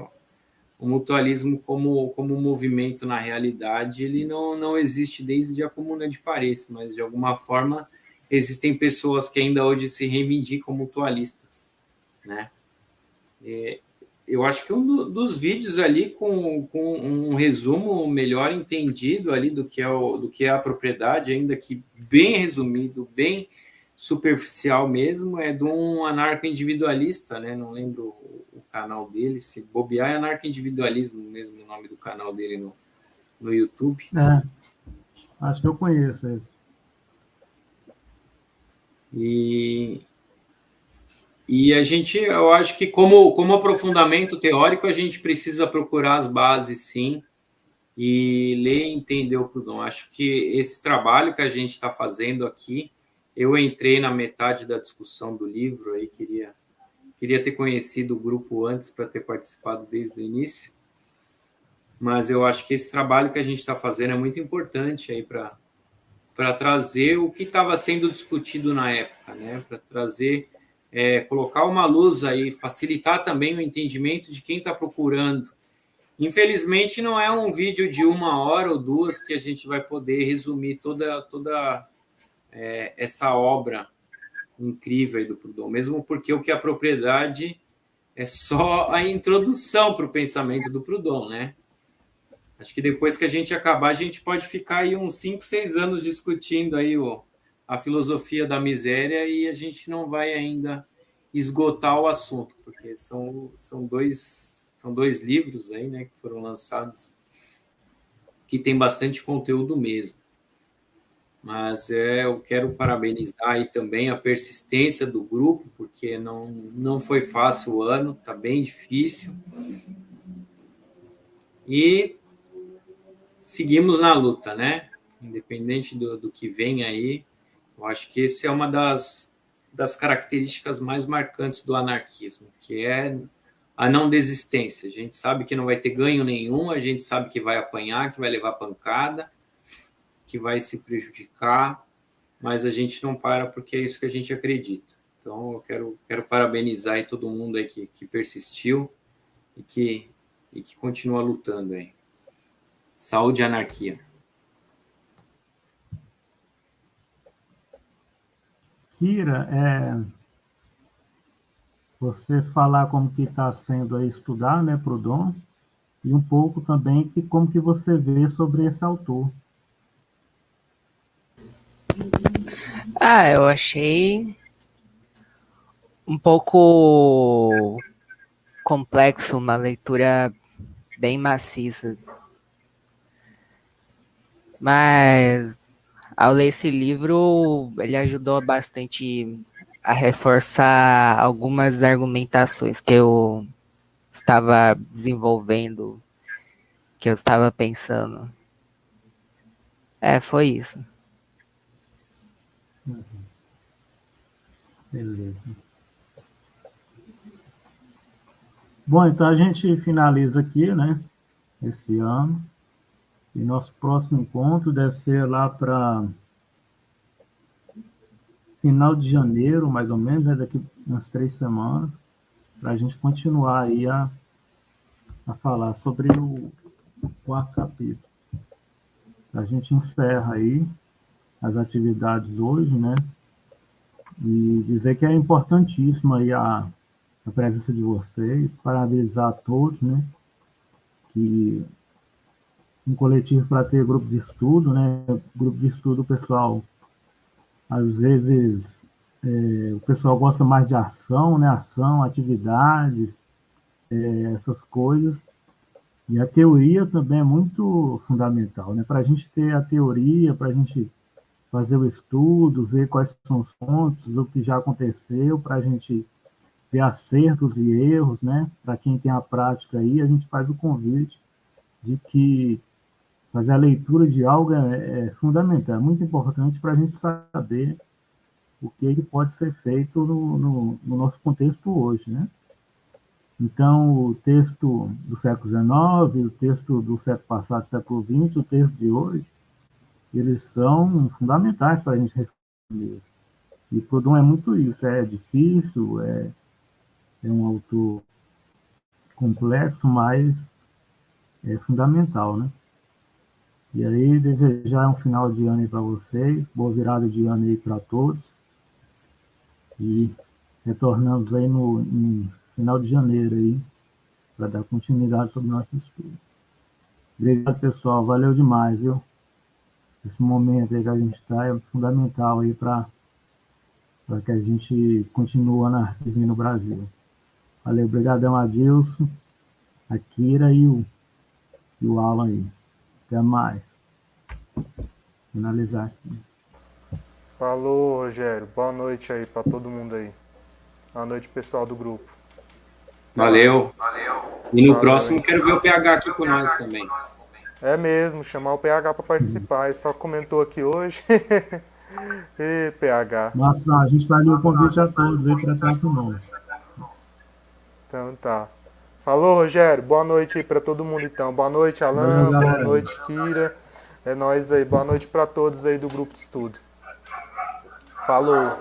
o mutualismo como movimento na realidade, ele não existe desde a Comuna de Paris, mas de alguma forma existem pessoas que ainda hoje se reivindicam mutualistas, né? Eu acho que dos vídeos ali com um resumo melhor entendido ali do que é a propriedade, ainda que bem resumido, bem superficial mesmo, é de um anarco-individualista, né? Não lembro o canal dele, se bobear é anarco-individualismo mesmo, o nome do canal dele no YouTube. Acho que eu conheço ele. E eu acho que como aprofundamento teórico, a gente precisa procurar as bases, sim, e ler e entender o Proudhon. Acho que esse trabalho que a gente está fazendo aqui, eu entrei na metade da discussão do livro, aí queria ter conhecido o grupo antes para ter participado desde o início, mas eu acho que esse trabalho que a gente está fazendo é muito importante aí para trazer o que estava sendo discutido na época, né? Para trazer, colocar uma luz aí, facilitar também o entendimento de quem está procurando. Infelizmente, não é um vídeo de 1 hora ou 2 que a gente vai poder resumir toda essa obra incrível aí do Proudhon, mesmo porque o que é a propriedade é só a introdução para o pensamento do Proudhon, né? Acho que depois que a gente acabar, a gente pode ficar aí uns 5, 6 anos discutindo aí a filosofia da miséria e a gente não vai ainda esgotar o assunto, porque são dois livros aí, né, que foram lançados que tem bastante conteúdo mesmo. Mas eu quero parabenizar aí também a persistência do grupo, porque não foi fácil o ano, está bem difícil. E seguimos na luta, né? Independente do que vem aí, eu acho que essa é uma das características mais marcantes do anarquismo, que é a não desistência. A gente sabe que não vai ter ganho nenhum, a gente sabe que vai apanhar, que vai levar pancada, que vai se prejudicar, mas a gente não para porque é isso que a gente acredita. Então, eu quero parabenizar aí todo mundo aí que persistiu e que continua lutando aí. Saúde e anarquia. Kira, você falar como que está sendo aí estudar, né, Proudhon, e um pouco também como que você vê sobre esse autor. Eu achei um pouco complexo, uma leitura bem maciça. Mas ao ler esse livro, ele ajudou bastante a reforçar algumas argumentações que eu estava desenvolvendo, que eu estava pensando. Foi isso. Beleza. Bom, então a gente finaliza aqui, né, esse ano. E nosso próximo encontro deve ser lá para final de janeiro, mais ou menos, né, daqui umas 3 semanas, para a gente continuar aí a falar sobre o 4º capítulo. A gente encerra aí as atividades hoje, né? E dizer que é importantíssima aí a presença de vocês, parabenizar a todos, né? Que um coletivo para ter grupo de estudo, né? Grupo de estudo, pessoal, às vezes o pessoal gosta mais de ação, né? Ação, atividades, essas coisas. E a teoria também é muito fundamental, né? Para a gente ter a teoria, para a gente fazer o estudo, ver quais são os pontos, o que já aconteceu, para a gente ver acertos e erros, né? Para quem tem a prática aí, a gente faz o convite de que fazer a leitura de algo é fundamental, é muito importante para a gente saber o que pode ser feito no nosso contexto hoje, né? Então, o texto do século XIX, o texto do século passado, século XX, o texto de hoje, eles são fundamentais para a gente mesmo. E Proudhon é muito isso, é difícil, é um autor complexo, mas é fundamental, né? E aí, desejar um final de ano aí para vocês, boa virada de ano aí para todos, e retornamos aí no final de janeiro aí, para dar continuidade sobre o nosso estudo. Obrigado, pessoal, valeu demais, viu? Esse momento aí que a gente está é fundamental aí para que a gente continue o anarquismo no Brasil. Valeu, obrigadão, Adilson, a Kira e o Alan aí. Até mais. Finalizar aqui. Falou, Rogério. Boa noite aí para todo mundo aí. Boa noite, pessoal do grupo. Valeu. E no próximo hein? quero ver o PH aqui com nós também. É mesmo, chamar o PH para participar. Ele só comentou aqui hoje. Ê, PH. Nossa, a gente vai dar o convite a todos aí para estar com nós. Então tá. Falou, Rogério. Boa noite aí para todo mundo então. Boa noite, Alan. Boa noite, Kira. É nóis aí. Boa noite para todos aí do grupo de estudo. Falou.